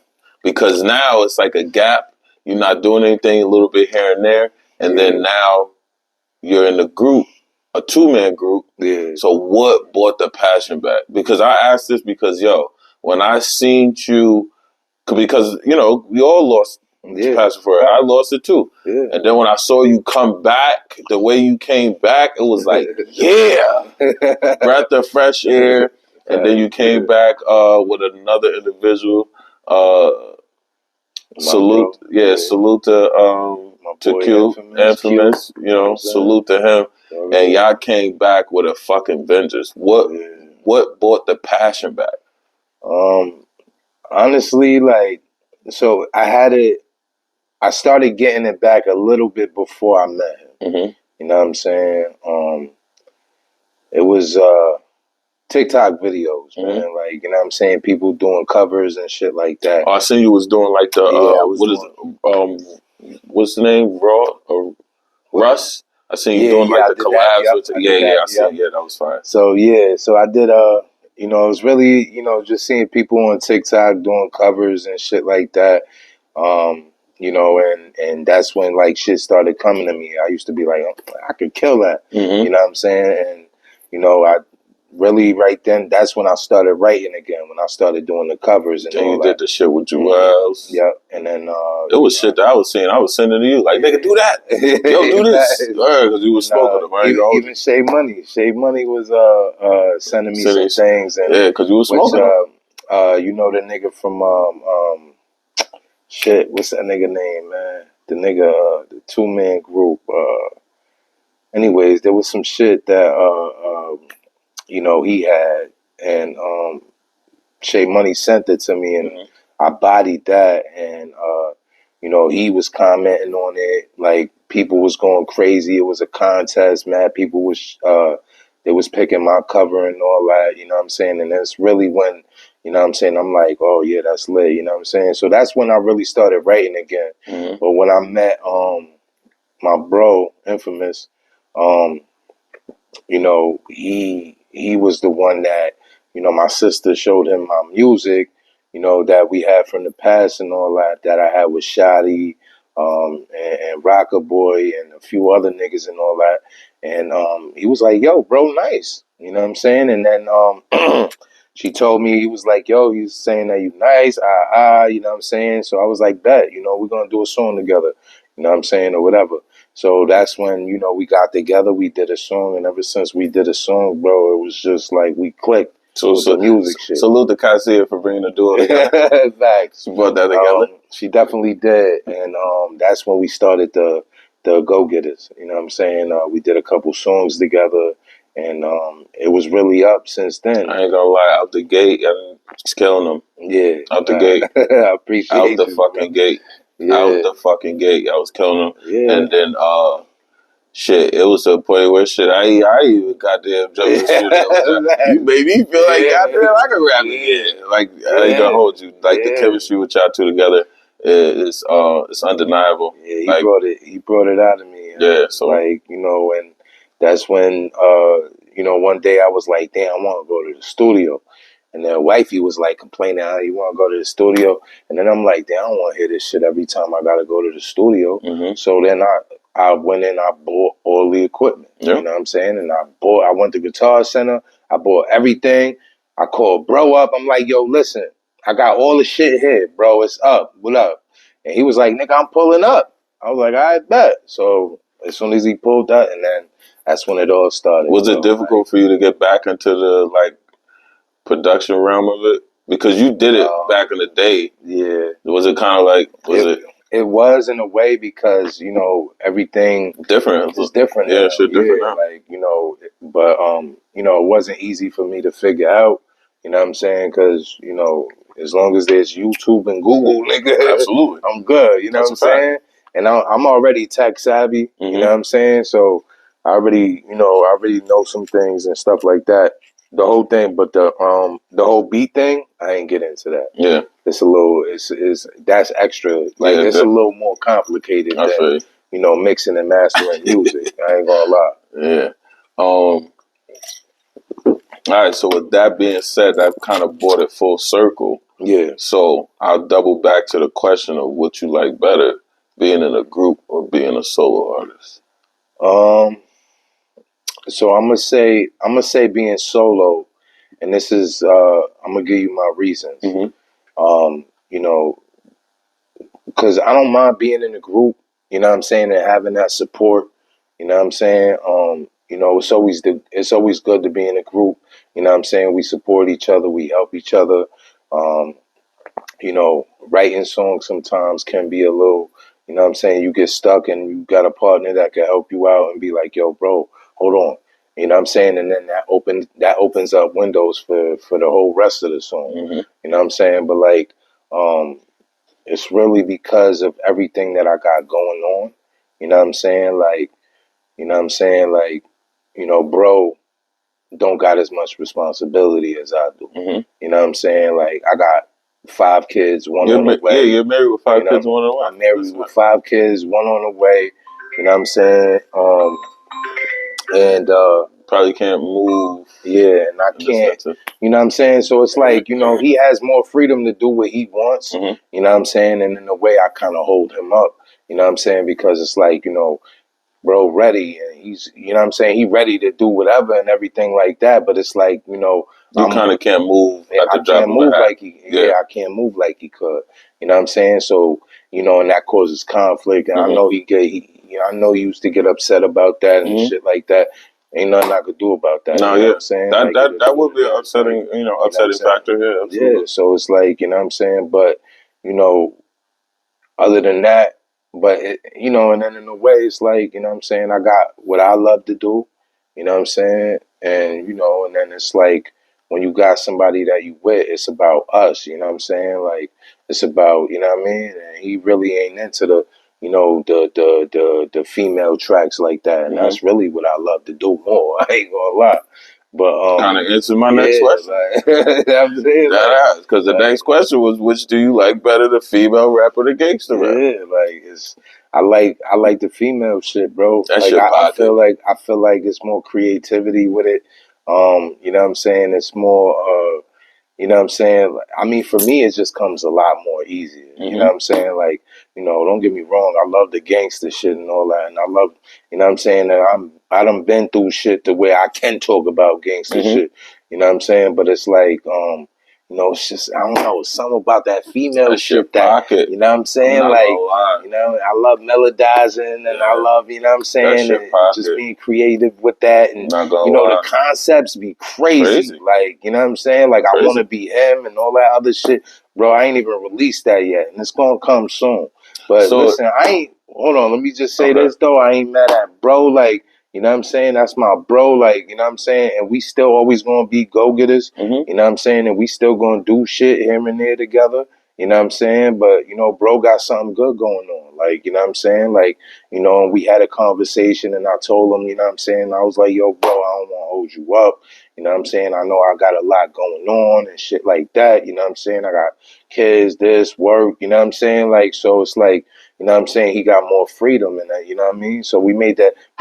Because now it's like a gap. You're not doing anything, a little bit here and there, and then now you're in a group, a 2-man group. Yeah. So what brought the passion back? Because I asked this because, when I seen you, because, you know, we all lost passion for it. I lost it too. Yeah. And then when I saw you come back, the way you came back, it was like, breath of fresh air. And then you came back with another individual. Salute to Q, Infamous. You know, salute to him. And y'all came back with a fucking vengeance. What brought the passion back? Honestly, like, so I started getting it back a little bit before I met him. You know what I'm saying? It was TikTok videes, man. Like, you know what I'm saying? People doing covers and shit like that. Oh, I seen you was doing like the what's the name? Russ? I seen you doing like the collabs. I seen that was fine. So so I did you know, it was really, you know, just seeing people on TikTok doing covers and shit like that. You know, and that's when like shit started coming to me. I used to be like, I could kill that. You know what I'm saying? And, you know, I really right then, that's when I started writing again, when I started doing the covers. And you did the shit with Jewels. Yep. And then it was shit that I was seeing. I was sending to you like, nigga, do that. Yo, do this. Because you was smoking them, right? Even Shea Money was sending me some things. And because you was smoking them. You know the nigga from shit, what's that nigga name, man? The nigga, the 2-man group. Anyways, there was some shit that you know, he had, and Shea Money sent it to me, and I bodied that, and you know, he was commenting on it, like people was going crazy. It was a contest, mad people was they was picking my cover and all that, you know what I'm saying? And that's really when, You know what I'm saying? I'm like, oh yeah, that's lit. You know what I'm saying? So that's when I really started writing again. Mm-hmm. But when I met my bro, Infamous, um, he was the one that, my sister showed him my music, that we had from the past and all that I had with Shotty, and Rocker Boy and a few other niggas and all that. And he was like, yo, bro, nice. You know what I'm saying? And then she told me, he was like, yo, he's saying that you nice, you know what I'm saying? So I was like, bet, we're gonna do a song together, you know what I'm saying, or whatever. So that's when, we got together, we did a song, and ever since we did a song, bro, it was just like we clicked with the music shit. Salute to Cassia for bringing the duo together. Facts. She brought that together. She definitely did. And that's when we started the Go Getters. You know what I'm saying? We did a couple songs together, and it was really up since then. I ain't gonna lie, out the gate, I'm just killing them. Yeah. Out the gate. I appreciate out the you, fucking bro. gate. Yeah. Out the fucking gate. I was killing them. Yeah. And then shit, it was to a point where shit, I even goddamn jumped in the studio. You made me feel like goddamn I can rap again. Like I ain't gonna hold you. Like the chemistry with y'all two together is it's undeniable. Yeah, he brought it out of me. Yeah, so like, and that's when one day I was like, damn, I wanna go to the studio. And then wifey was like complaining how you want to go to the studio. And then I'm like, damn, I don't want to hear this shit every time I got to go to the studio. Mm-hmm. So then I went in, I bought all the equipment. Yep. You know what I'm saying? And I went to Guitar Center. I bought everything. I called bro up. I'm like, yo, listen, I got all the shit here, bro. It's up. What up? And he was like, nigga, I'm pulling up. I was like, I bet. So as soon as he pulled that, and then that's when it all started. Was it difficult for you to get back into the production realm of it? Because you did it back in the day. Yeah. Was it kind of like, It was in a way because, everything different. is different. Yeah, shit different now. But, it wasn't easy for me to figure out, you know what I'm saying? Because, as long as there's YouTube and Google, nigga, absolutely, I'm good, you know what I'm saying? And I'm already tech savvy, mm-hmm. You know what I'm saying? So I already know some things and stuff like that. The whole thing, but the whole beat thing, I ain't get into that. Yeah, it's a little, that's extra. Like it's a little more complicated than mixing and mastering music. I ain't gonna lie. Yeah. All right. So with that being said, that kind of brought it full circle. Yeah. So I'll double back to the question of what you like better, being in a group or being a solo artist. So I'm gonna say being solo, and this is I'm gonna give you my reasons. Mm-hmm. Because I don't mind being in a group, you know what I'm saying, and having that support, you know what I'm saying. It's always good to be in a group, you know what I'm saying. We support each other, we help each other. Writing songs sometimes can be a little, you know what I'm saying, you get stuck and you got a partner that can help you out and be like, yo, bro, hold on. You know what I'm saying? And then that opens up windows for the whole rest of the song. Mm-hmm. You know what I'm saying? But it's really because of everything that I got going on. You know what I'm saying? Bro don't got as much responsibility as I do. Mm-hmm. You know what I'm saying? Like I got 5 kids, one on the way. Yeah, you're married with 5 kids, one on the way. I'm married with 5 kids, one on the way. You know what I'm saying? Probably can't move. Yeah, and I can't. You know what I'm saying? So it's like, he has more freedom to do what he wants. Mm-hmm. You know what I'm saying? And in a way, I kind of hold him up. You know what I'm saying? Because it's like, bro, ready, and he's, you know what I'm saying, he ready to do whatever and everything like that. But it's like, you kind of can't move. I can't move like he. Yeah, I can't move like he could. You know what I'm saying? So and that causes conflict. And mm-hmm. I know I know he used to get upset about that and mm-hmm. shit like that. Ain't nothing I could do about that. No, you know what I'm saying? That would be an upsetting, upsetting factor. Yeah, absolutely. Yeah, so it's like, you know what I'm saying? But, other than that, but, and then in a way, it's like, you know what I'm saying? I got what I love to do, you know what I'm saying? And, and then it's like, when you got somebody that you with, it's about us, you know what I'm saying? Like, it's about, you know what I mean? And he really ain't into the, the female tracks like that. And mm-hmm. that's really what I love to do more. I ain't gonna lie. But kind of answered my next question. Like, I'm saying, Because the next question was, which do you like better, the female rap or the gangster rap? yeah, like I like the female shit, bro. That Like shit I pocket. feel like it's more creativity with it. You know what I'm saying? It's more you know what I'm saying? I mean, for me, it just comes a lot more easier. You know what I'm saying? Like, you know, don't get me wrong. I love the gangster shit and all that. And I love, you know what I'm saying? That I done been through shit to where I can talk about gangster shit. You know what I'm saying? But it's like, you know, it's just, I don't know, something about that female shit that, pocket. you know what I'm saying? I'm not Like, gonna lie. you know, I love melodizing and I love, you know what I'm saying? shit And pocket. just being creative with that. And, Not gonna you know, lie. the concepts be crazy. Like, you know what I'm saying? Like, I want to be him and all that other shit. Bro, I ain't even released that yet. And it's going to come soon. But listen, hold on, let me just say this, though. I ain't mad at bro. Like, you know what I'm saying? That's my bro. Like, you know what I'm saying? And we still always going to be go-getters. You know what I'm saying? And we still going to do shit here and there together. You know what I'm saying? But, you know, bro got something good going on. Like, you know what I'm saying? Like, you know, we had a conversation and I told him, you know what I'm saying? I was like, yo, bro, I don't want to hold you up. You know what I'm saying? I know I got a lot going on and shit like that. You know what I'm saying? I got kids, this, work. You know what I'm saying? Like, so it's like, you know what I'm saying? He got more freedom in that. You know what I mean? So we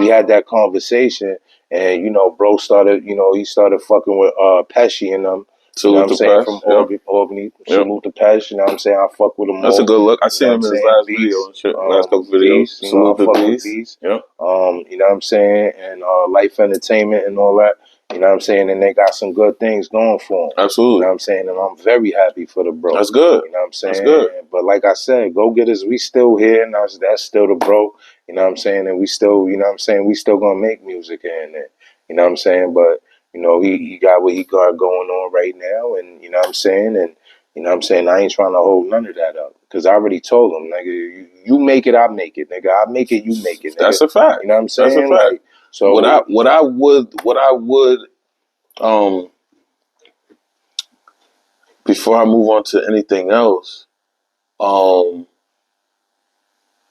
had that conversation and, you know, bro started, you know, he started fucking with Pesci and them. You know what I'm saying? From Albany. Salute to Pesh. You know what I'm saying? I fuck with him. That's a good look. I seen him in his last video and shit. Last couple videos. Beast, you know, I fuck with Beast. Yep. You know what I'm saying? And Life Entertainment and all that. You know what I'm saying? And they got some good things going for them. Absolutely. You know what I'm saying? And I'm very happy for the bro. That's good. You know what I'm saying? That's good. But like I said, go getters, we still here, and that's still the bro. You know what I'm saying? And we still, you know what I'm saying? We still gonna make music and you know what I'm saying? But you know, he got what he got going on right now, and you know what I'm saying? And you know what I'm saying? I ain't trying to hold none of that up. Because I already told him, nigga, you make it, I make it, nigga. I make it, you make it, nigga. That's a fact. You know what I'm saying? That's a fact. Like, so what I would before I move on to anything else, y'all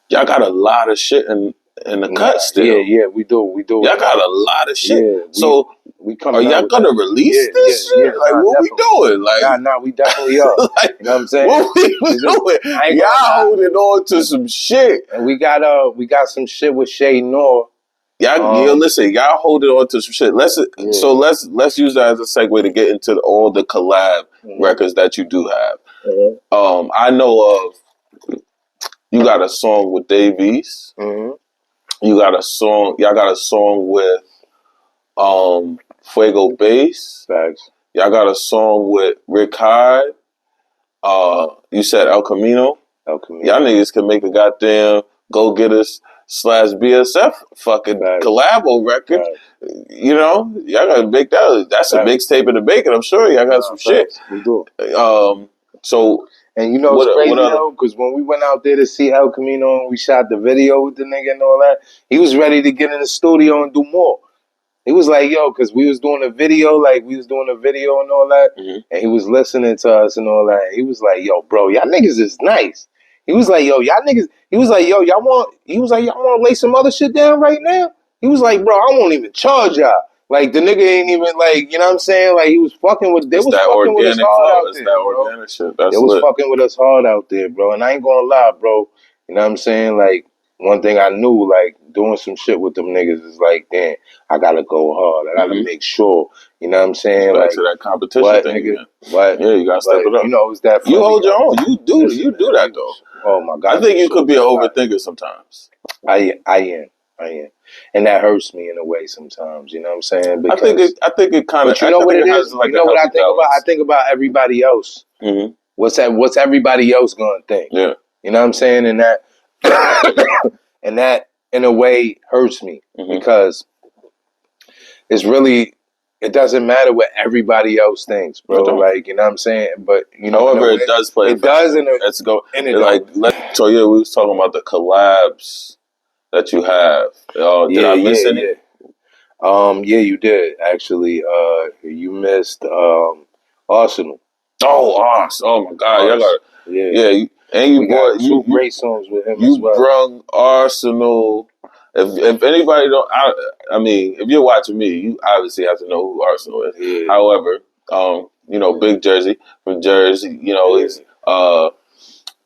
got a lot of shit in the cut still. Yeah, we do. Y'all got a lot of shit. Yeah, so we come. Are y'all gonna release this shit? Yeah, like, what we doing? Like, nah, we definitely are. like, you know what I'm saying? What we doing? Y'all holding on to some shit, and we got some shit with Shay Noor. Y'all, listen, y'all holding on to some shit. So let's use that as a segue to get into all the collab records that you do have. I know of. You got a song with Dave East. You got a song. Y'all got a song with Fuego Bass. Facts. Y'all got a song with Rick Hyde. You said El Camino. El Camino. Y'all niggas can make a goddamn Go Getters / BSF fucking collabo record. You know, y'all gotta make that. That's a mixtape in the making. I'm sure y'all got some shit. We do. So. And you know it's crazy though, because when we went out there to see El Camino and we shot the video with the nigga and all that, he was ready to get in the studio and do more. He was like, yo, because we was doing a video and all that, and he was listening to us and all that. He was like, yo, bro, y'all niggas is nice. He was like, yo, y'all niggas, he was like, y'all want to lay some other shit down right now? He was like, bro, I won't even charge y'all. Like, the nigga ain't even, like, you know what I'm saying? Like, he was fucking with, they was fucking with us hard out there, bro. Organic shit. That's they was fucking with us hard out there, bro. And I ain't gonna lie, bro. You know what I'm saying? Like, one thing I knew, like, doing some shit with them niggas is like, damn, I gotta go hard. I gotta make sure. You know what I'm saying? Back like, to that competition thing again. What? Yeah, you gotta step it up. You know, it's that you hold your own. You do that though. Oh my God. I think you could be an overthinker sometimes. I am. And that hurts me in a way sometimes, you know what I'm saying? Because, I think it kind of. But you know what it is? Like, you know what I think about? I think about everybody else. What's everybody else gonna think? Yeah. You know what I'm saying? And that and that in a way hurts me because it's really, it doesn't matter what everybody else thinks, bro. Like, you know what I'm saying? But you know, however, it does play. It does. Let's go. So yeah, we was talking about the collabs that you have. Did I miss any? Yeah, you did actually. You missed Arsenal. Oh my God, y'all got and you brought two great songs with him. You as well. brung Arsenal if anybody don't, I mean, if you're watching me, you obviously have to know who Arsenal is. Yeah. However, Big Jersey from Jersey, he's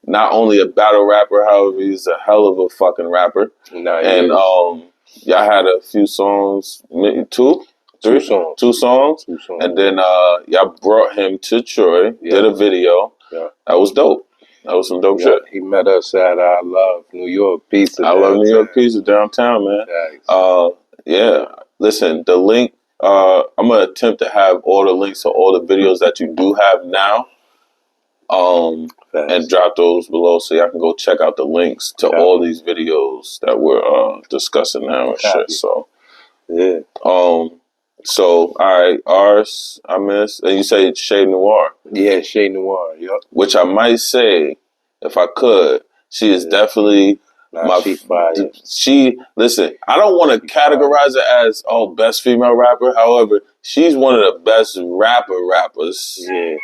not only a battle rapper, however, he's a hell of a fucking rapper. Nah, and y'all had a few songs, two songs, and then y'all brought him to Troy, did a video. Yeah. That was dope. That was some dope shit. He met us at I Love New York Pizza. I Love New York Pizza downtown, man. Nice. Yeah. Listen, the link. I'm gonna attempt to have all the links to all the videos that you do have now. And drop those below so y'all can go check out the links to all these videos that we're discussing now and shit. So yeah. So all right, ours I missed, and you say Chez Noir. Yeah, Chez Noir. Yep. Which I might say, if I could, she is definitely she. Listen, I don't want to categorize her as best female rapper. However, she's one of the best rappers. Yeah.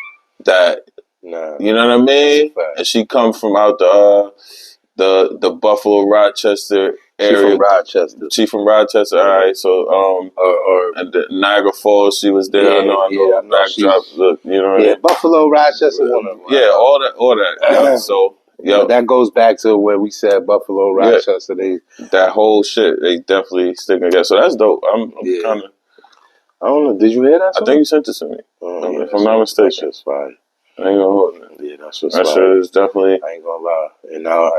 That. You know what I mean? And she come from out the Buffalo, Rochester area. She from Rochester. All right. So and the Niagara Falls, she was there. Yeah, I know. Backdrop. You know what I mean? Buffalo, Rochester. Yeah, all that. So that goes back to where we said Buffalo, Rochester. That whole shit, they definitely sticking together. So that's dope. I'm kind of. I don't know. Did you hear that song? I think you sent it to me. If I'm not mistaken. That's just fine. I ain't gonna hold it. Yeah, that's what's that shit is definitely. I ain't gonna lie. And now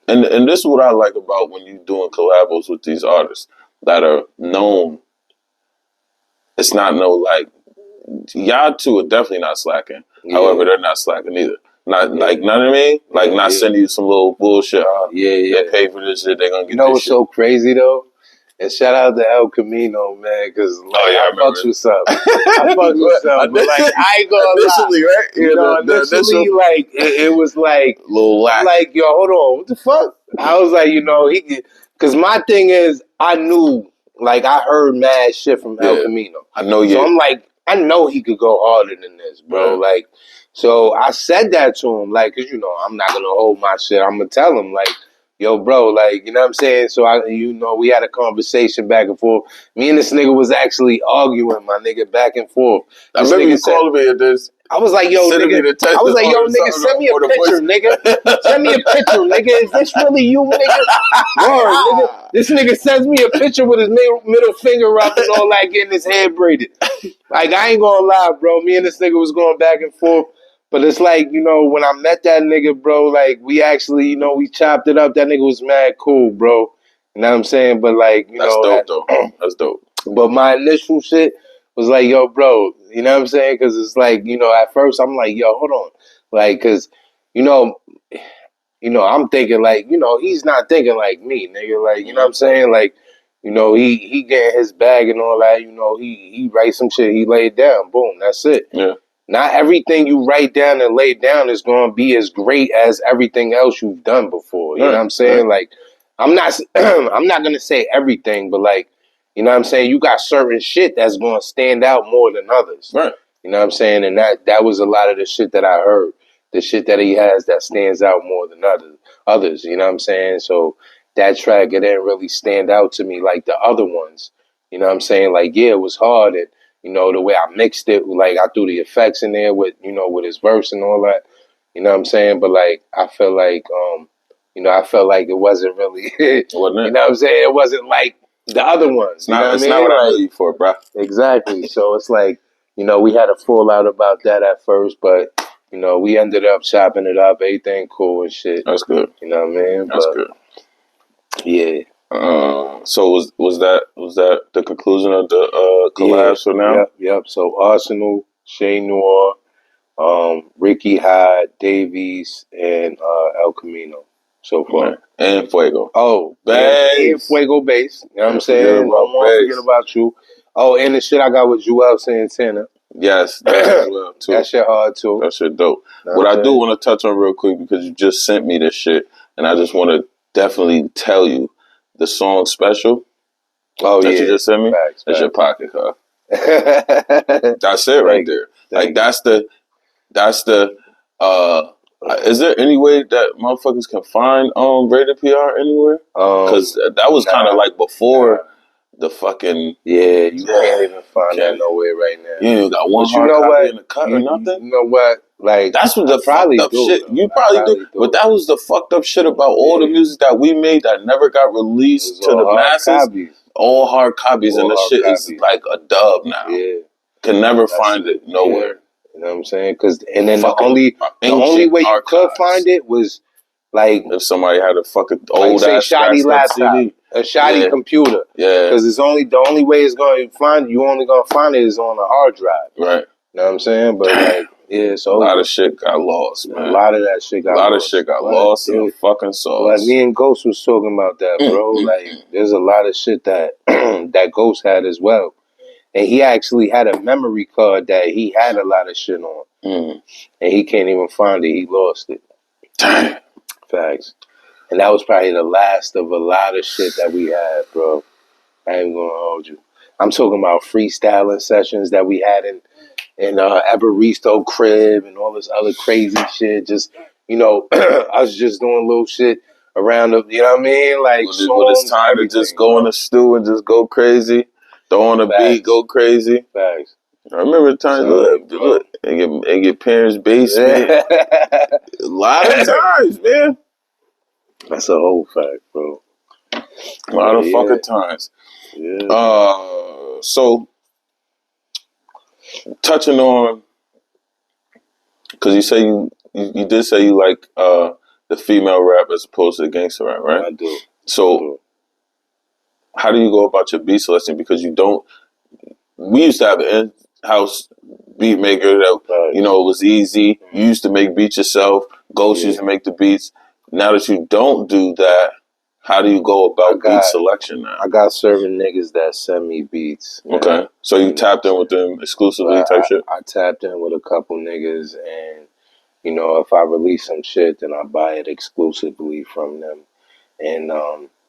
and this is what I like about when you doing collabos with these artists that are known. It's not y'all two are definitely not slacking. Yeah. However, they're not slacking either. Not know what I mean? Not sending you some little bullshit. They pay for this shit. They're gonna get. You know what's so crazy though? And shout out to El Camino, man, because I fucks with something. I fucks with something. But I ain't gonna initially, lie. Right? Yeah, initially, it was like a little whack. Like, yo, hold on, what the fuck? I was like, because my thing is, I knew, I heard mad shit from El Camino. I know you. So I'm like, I know he could go harder than this, bro. Right. So I said that to him, because I'm not gonna hold my shit. I'm gonna tell him, yo, bro, you know what I'm saying? So, we had a conversation back and forth. Me and this nigga was actually arguing, my nigga, back and forth. I remember you calling me at this. I was like, yo, nigga. I was like, yo, nigga, send me a picture, nigga. Send me a picture, nigga. Is this really you, nigga? Word, nigga. This nigga sends me a picture with his middle finger up and all getting his hair braided. I ain't gonna lie, bro. Me and this nigga was going back and forth. But it's when I met that nigga, bro, we actually, we chopped it up. That nigga was mad cool, bro. You know what I'm saying? But that's dope, though. That's dope. But my initial shit was yo, bro, you know what I'm saying? Because it's at first I'm like, yo, hold on. Because, I'm thinking he's not thinking like me, nigga. You know what I'm saying? He getting his bag and all that, he writes some shit, he laid down, boom, that's it. Yeah. Not everything you write down and lay down is going to be as great as everything else you've done before. You know what I'm saying? I'm not I'm not going to say everything, but you know what I'm saying? You got certain shit that's going to stand out more than others. Right. You know what I'm saying? And that was a lot of the shit that I heard. The shit that he has that stands out more than others. You know what I'm saying? So that track, it didn't really stand out to me like the other ones. You know what I'm saying? It was hard. And, the way I mixed it, I threw the effects in there with his verse and all that. You know what I'm saying? But I felt like it wasn't really, wasn't it? You know what I'm saying? It wasn't like the other ones. It's not what I knew you for, bro. Exactly. So it's we had a fallout about that at first, but we ended up chopping it up, everything cool and shit. That's good. You know what I mean? That's good. Yeah. So was that the conclusion of the collabs for now? Yep. So Arsenal, Chez Noir, Ricky Hyde, Davies, and El Camino so far. Right. And Fuego. Oh, and Fuego Bass. You know what I'm saying? Don't forget about you. Oh, and the shit I got with Joel Santana. Yes, that well too. That shit hard too. That shit dope. What I do want to touch on real quick, because you just sent me this shit, and I just want to definitely tell you the song Special. Oh, that you just sent me. That's your pocket, huh? That's it right there. That's the Is there any way that motherfuckers can find rated PR anywhere? Because that was kind of like before the fucking you can't even find that nowhere right now. Yeah, you got one But you hard know copy what? in the cut or nothing. You know what? Like That's what the probably fucked up shit. Though. You probably do, but that was the fucked up shit about all the music that we made that never got released to the masses. Copies. All hard copies, and the shit is like a dub now. Yeah, can never find it nowhere. You know what I'm saying? And then the only way you could find it was like if somebody had a fucking old ass shoddy laptop, CD. a shoddy computer. Yeah, because it's only the only way it's going to find you. Only going to find it is on a hard drive. Right. You know what I'm saying? But like, so a lot of shit got lost, man. A lot of that shit got lost. A lot of shit got lost in the fucking sauce. Like me and Ghost was talking about that, bro. There's a lot of shit that that Ghost had as well. And he actually had a memory card that he had a lot of shit on. And he can't even find it. He lost it. Damn. Facts. And that was probably the last of a lot of shit that we had, bro. I ain't gonna hold you. I'm talking about freestyling sessions that we had in Evaristo crib and all this other crazy shit. Just, us just doing little shit around the, you know what I mean? Like, when it's time to just go in the stew and just go crazy, throw on a beat, go crazy. Facts. I remember times look in your parents' basement. A lot of times, man. That's a whole fact, bro. A lot of fucking times. Yeah. So touching on, because you say you did say you like the female rap as opposed to the gangster rap, right? I do. So how do you go about your beat selection? Because you don't. We used to have an in-house beat maker that it was easy. You used to make beats yourself. Ghost used to make the beats. Now that you don't do that, how do you go about beat selection now? I got certain niggas that send me beats. Man. Okay. So you tapped in with them exclusively type shit? I tapped in with a couple niggas, and, if I release some shit, then I buy it exclusively from them. And,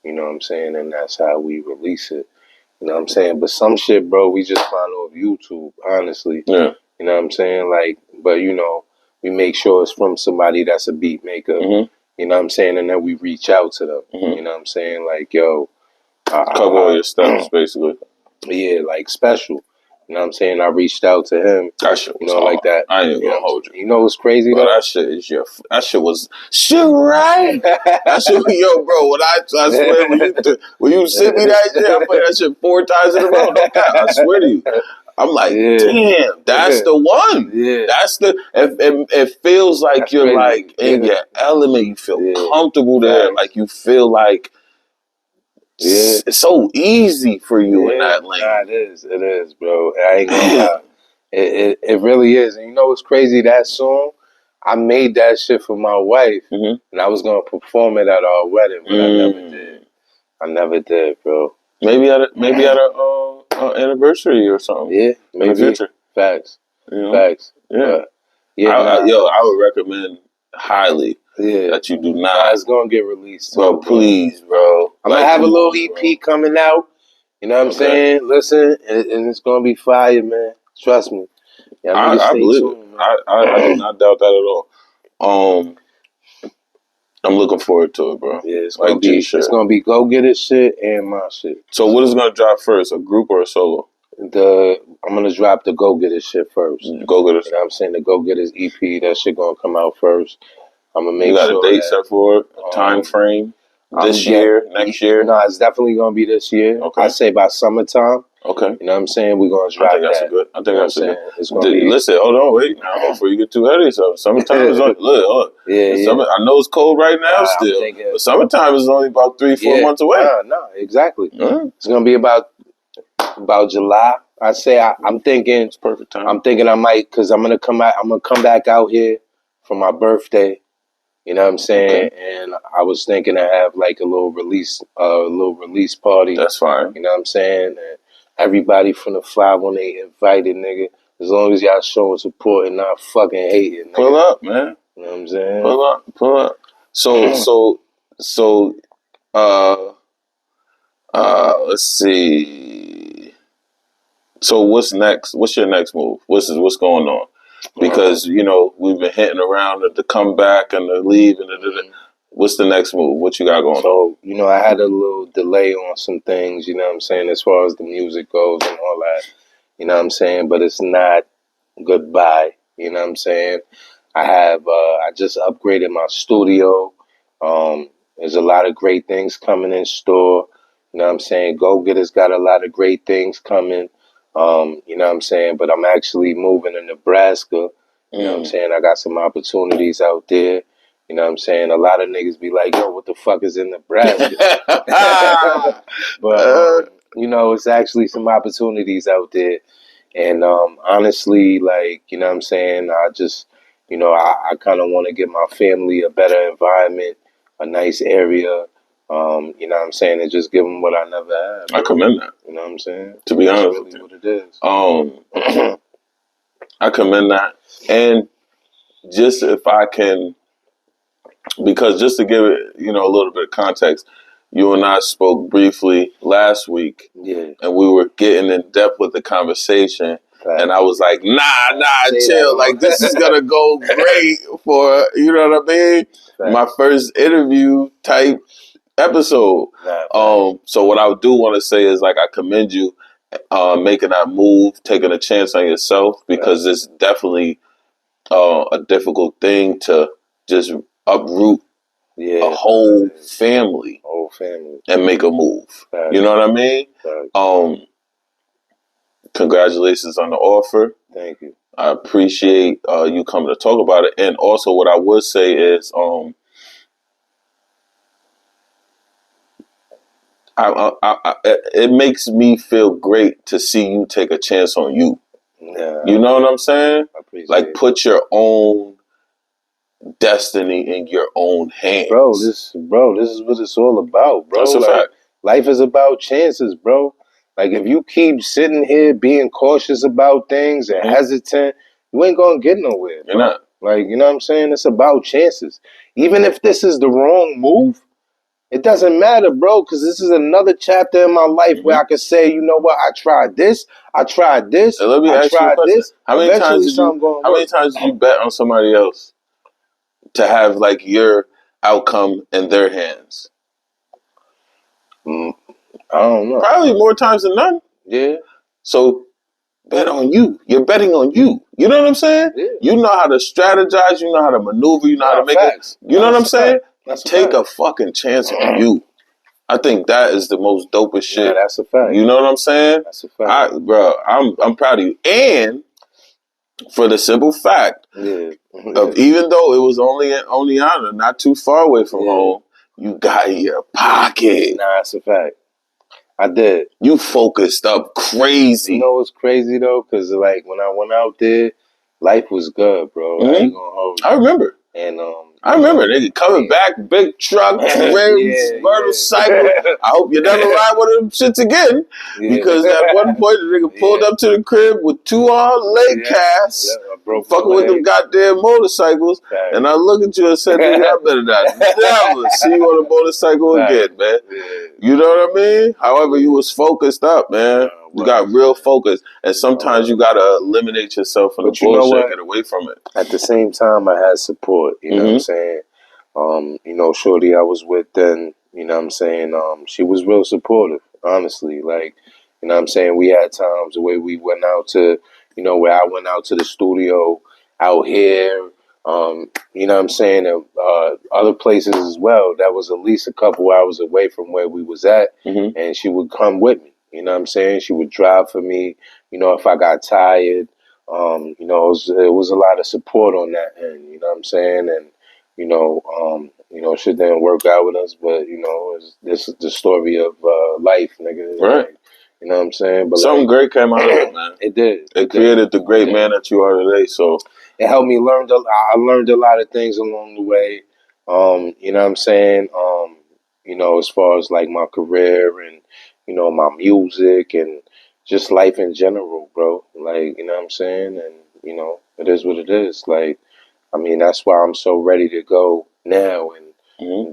you know what I'm saying? And that's how we release it. You know what I'm saying? But some shit, bro, we just find off YouTube, honestly. Yeah. You know what I'm saying? But, we make sure it's from somebody that's a beat maker. Mm-hmm. You know what I'm saying? And then we reach out to them. Mm-hmm. You know what I'm saying? Like, yo. Cover all your steps, basically. Yeah, like special. You know what I'm saying? I reached out to him. That shit was hard. Like that. I ain't gonna hold you. You know what's crazy though? That shit is that shit was shit right. That shit, yo, bro. When I swear when you sent me that shit, I played that shit 4 times in a row. No cap. I swear to you. I'm like, damn, that's the one. Yeah. That's it feels like that's you're crazy. Like in your element. You feel comfortable there. Right. Like you feel like it's so easy for you in that lane. Nah, it is, bro. I ain't gonna lie. It really is. And you know what's crazy? That song, I made that shit for my wife, and I was gonna perform it at our wedding, but I never did. I never did, bro. Maybe at a anniversary or something. Yeah, maybe. In the future. Facts. Facts. Yeah. I would recommend highly that you do not. It's gonna get released. Bro, please, bro. I'm gonna have a little EP coming out. You know what I'm saying? Listen, and it's gonna be fire, man. Trust me. Yeah, I believe it. I do not doubt that at all. I'm looking forward to it, bro. Yeah, it's gonna be Go Get It shit and my shit. So what is gonna drop first, a group or a solo? I'm gonna drop the Go Get It shit first. Go Get It. You know what I'm saying? The Go Get It EP, that shit gonna come out first. I'm gonna make sure. You got a date set for it? A time frame? This year? Next year? No, it's definitely gonna be this year. Okay. I say by summertime. Okay. You know what I'm saying? We're gonna drop that. I think that's good. It's gonna be. Listen, hold on, wait now before you get too ahead of yourself. Summertime is only look. I know it's cold right now still, but summertime is only about 3-4 months away. No, exactly. It's gonna be about July. I say I'm thinking it's perfect time. I'm thinking I might because I'm gonna come back out here for my birthday. You know what I'm saying? Okay. And I was thinking to have like a little release party. That's fine. You know what I'm saying? And everybody from the 518 invited, nigga. As long as y'all showing support and not fucking hating, nigga. Pull up, man. You know what I'm saying? Pull up. So, let's see. So what's next? What's your next move? What's going on? Because, we've been hitting around the comeback and the leave and the. What's the next move? What you got going on? So, I had a little delay on some things, you know what I'm saying, as far as the music goes and all that, you know what I'm saying, but it's not goodbye, you know what I'm saying. I just upgraded my studio. There's a lot of great things coming in store. You know what I'm saying? Go Getter's got a lot of great things coming. You know what I'm saying? But I'm actually moving to Nebraska. You know what I'm saying? I got some opportunities out there. You know what I'm saying? A lot of niggas be like, yo, what the fuck is in Nebraska? But, it's actually some opportunities out there. And honestly, like, you know what I'm saying? I just, I kind of want to give my family a better environment, a nice area. You know what I'm saying? And just give them what I never had. Bro. I commend that. You know what I'm saying? To be honest really with you. What it is. I commend that. And just if I can, because just to give it, a little bit of context, you and I spoke briefly last week. Yeah. And we were getting in depth with the conversation. Fact. And I was like, nah, chill. Like, this is going to go great for, you know what I mean? Fact. My first interview type episode. So what I do want to say is, like, I commend you making that move, taking a chance on yourself, because it's definitely a difficult thing to just uproot a whole family. And make a move. Fact. You know what I mean? Fact. Congratulations on the offer. Thank you. I appreciate you coming to talk about it. And also what I would say is it makes me feel great to see you take a chance on you. Yeah. You know what I'm saying? I appreciate like, put your own destiny in your own hands. Bro, this is what it's all about, bro. That's a fact. Life is about chances, bro. Like, if you keep sitting here being cautious about things and hesitant, you ain't gonna get nowhere, bro. You're not. Like, you know what I'm saying? It's about chances. Even if this is the wrong move, it doesn't matter, bro, because this is another chapter in my life where I can say, you know what, I tried this, I tried this, and let me I ask tried you a this. How many times did you bet on somebody else to have, like, your outcome in their hands? I don't know. Probably more times than none. Yeah. So bet on you. You're betting on you. You know what I'm saying? Yeah. You know how to strategize. You know how to maneuver. You know how to make it. You know what I'm saying? Take a fucking chance on you. I think that is the most dopest shit. Yeah, that's a fact. You know what I'm saying? That's a fact. I'm proud of you. And for the simple fact of, even though it was only in Oneonta, not too far away from home, you got in your pocket. Nah, that's a fact. I did. You focused up crazy. You know what's crazy though? Because, like, when I went out there, life was good, bro. I ain't gonna hold you. I remember. And I remember nigga coming back, big trucks, rims, motorcycles. I hope you never ride one of them shits again. Because at one point the nigga pulled up to the crib with 2 leg casts, fucking with them goddamn motorcycles. And I look at you and said, nigga, I better not never see you on a motorcycle again, man. You know what I mean? However, you was focused up, man. You got real focus. And sometimes you gotta eliminate yourself from the bullshit, get away from it. At the same time, I had support, you know what I'm saying? Shorty I was with then, you know what I'm saying? She was real supportive, honestly. Like, you know what I'm saying? We had times the way we went out to, where I went out to the studio out here, you know what I'm saying? Other places as well. That was at least a couple hours away from where we was at. And she would come with me. You know what I'm saying? She would drive for me, if I got tired. It was a lot of support on that end, you know what I'm saying? And, shit didn't work out with us, but, this is the story of life, nigga. Right. Like, you know what I'm saying? But something great came out of it, man. It did. It created the great man that you are today, so. It helped me learn. I learned a lot of things along the way. You know what I'm saying? As far as, like, my career and, my music and just life in general, bro. Like, you know what I'm saying? And, it is what it is. Like, I mean, that's why I'm so ready to go now and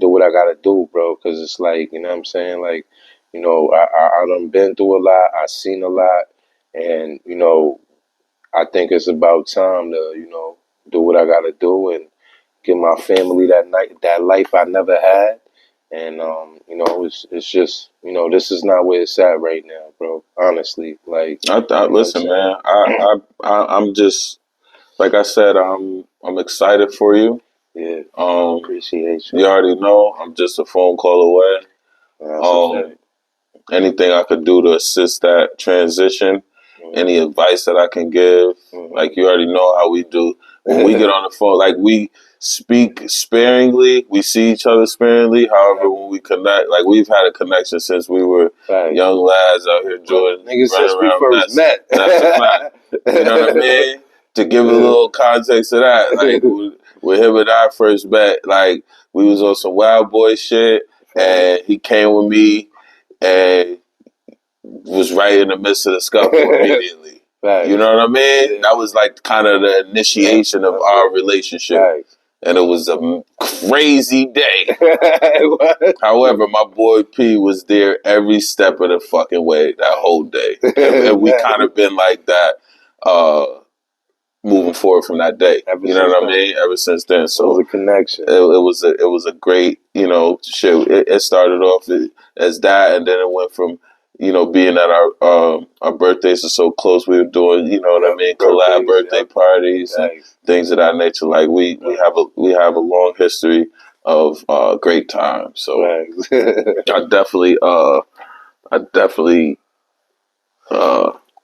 do what I gotta do, bro. Because it's like, you know what I'm saying? Like, I done been through a lot. I seen a lot. And, I think it's about time to, do what I gotta do and give my family that life I never had. And it's just, this is not where it's at right now, bro. Honestly, like, I thought, listen, man, I'm just like I said, I'm excited for you. Yeah, appreciate You already know I'm just a phone call away. That's a fact. Anything I could do to assist that transition, any advice that I can give, like you already know how we do. When we get on the phone, like we speak sparingly, we see each other sparingly. However, when we connect, like we've had a connection since we were young lads out here doing niggas since running we around first met. That's a fact. You know what I mean? To give a little context to that, like with him and I first met, like we was on some wild boy shit, and he came with me and was right in the midst of the scuffle immediately. You know what I mean? Yeah. That was like kind of the initiation of our relationship. And it was a crazy day. However, my boy P was there every step of the fucking way that whole day. And we kind of been like that moving forward from that day. You know what I mean? Ever since then. So it was a connection. It was a great, shit. It started off as that, and then it went from, being at our birthdays are so close. We were doing, what I mean, collab birthday parties and things of that nature. Like we have a long history of great times. So I definitely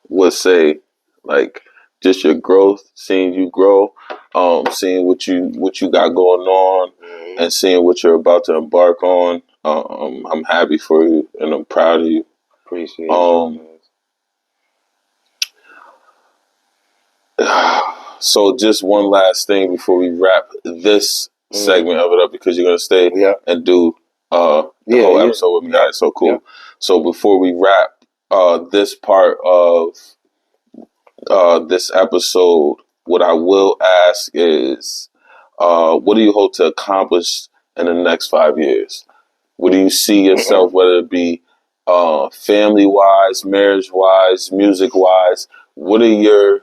would say, like, just your growth, seeing you grow, seeing what you got going on, and seeing what you're about to embark on. I'm happy for you, and I'm proud of you. Appreciate you. So just one last thing before we wrap this segment of it up, because you're gonna stay and do the whole episode with me. All right, so cool. So before we wrap this part of this episode, what I will ask is, what do you hope to accomplish in the next 5 years? What do you see yourself, whether it be family-wise, marriage-wise, music-wise? What are your,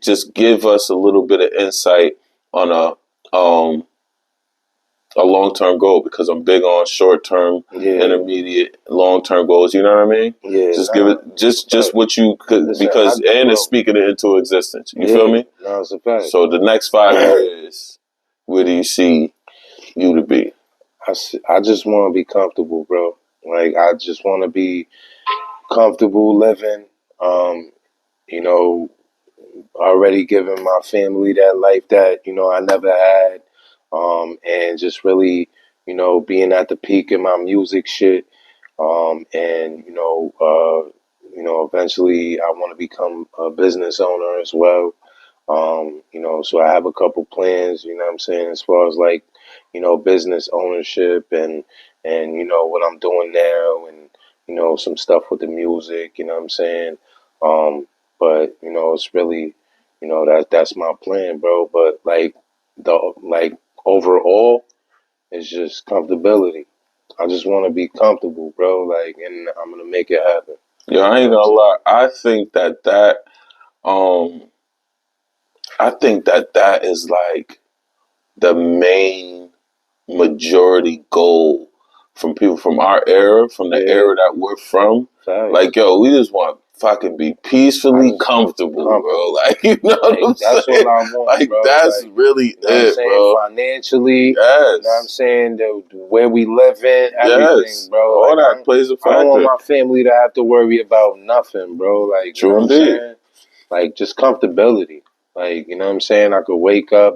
just give us a little bit of insight on a long-term goal, because I'm big on short-term, intermediate, long-term goals. You know what I mean? Yeah. Just give it, just what you could, because and it's speaking it into existence. You feel me? No, it's a fact. So the next 5 years, where do you see you to be? I just want to be comfortable, bro. Like, I just want to be comfortable living. Already giving my family that life that I never had, and just really being at the peak in my music shit, and eventually I want to become a business owner as well. So I have a couple plans, what I'm saying, as far as like, business ownership and what I'm doing now, and some stuff with the music, what I'm saying. But it's really, that's my plan, bro. But like overall, it's just comfortability. I just want to be comfortable, bro. Like, and I'm gonna make it happen. Yo, I ain't gonna lie. I think that is like the main majority goal from people from our era, from the era that we're from. Like, yo, we just want to fucking be peacefully comfortable, bro. Like, you know what I'm saying? That's all I want, like, bro. that's like, really it, bro. Financially, you know what I'm saying? Where we live in, everything, bro. All that plays a factor. I don't want my family to have to worry about nothing, bro. Like, you know what I'm saying? Like, just comfortability. Like, you know what I'm saying? I could wake up,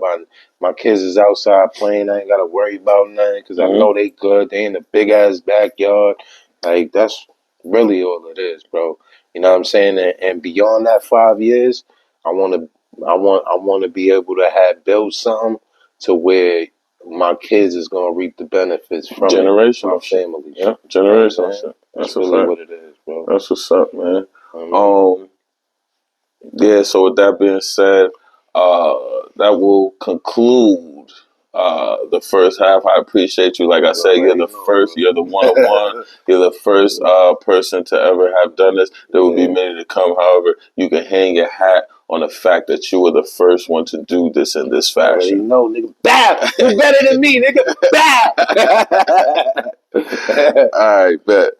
my kids is outside playing. I ain't got to worry about nothing because I know they good. They in a big-ass backyard. Like, that's really all it is, bro. You know what I'm saying? And beyond that 5 years, I want to be able to have built something to where my kids is going to reap the benefits from generational family. Yeah, generational shit. That's really what it is, bro. That's what's up, man. Yeah, so with that being said, that will conclude the first half. I appreciate you. Like I said, you're the first. You're the one-on-one. You're the first person to ever have done this. There will be many to come. However, you can hang your hat on the fact that you were the first one to do this in this fashion. No, nigga, bow. You're better than me, nigga. Bow. All right, bet.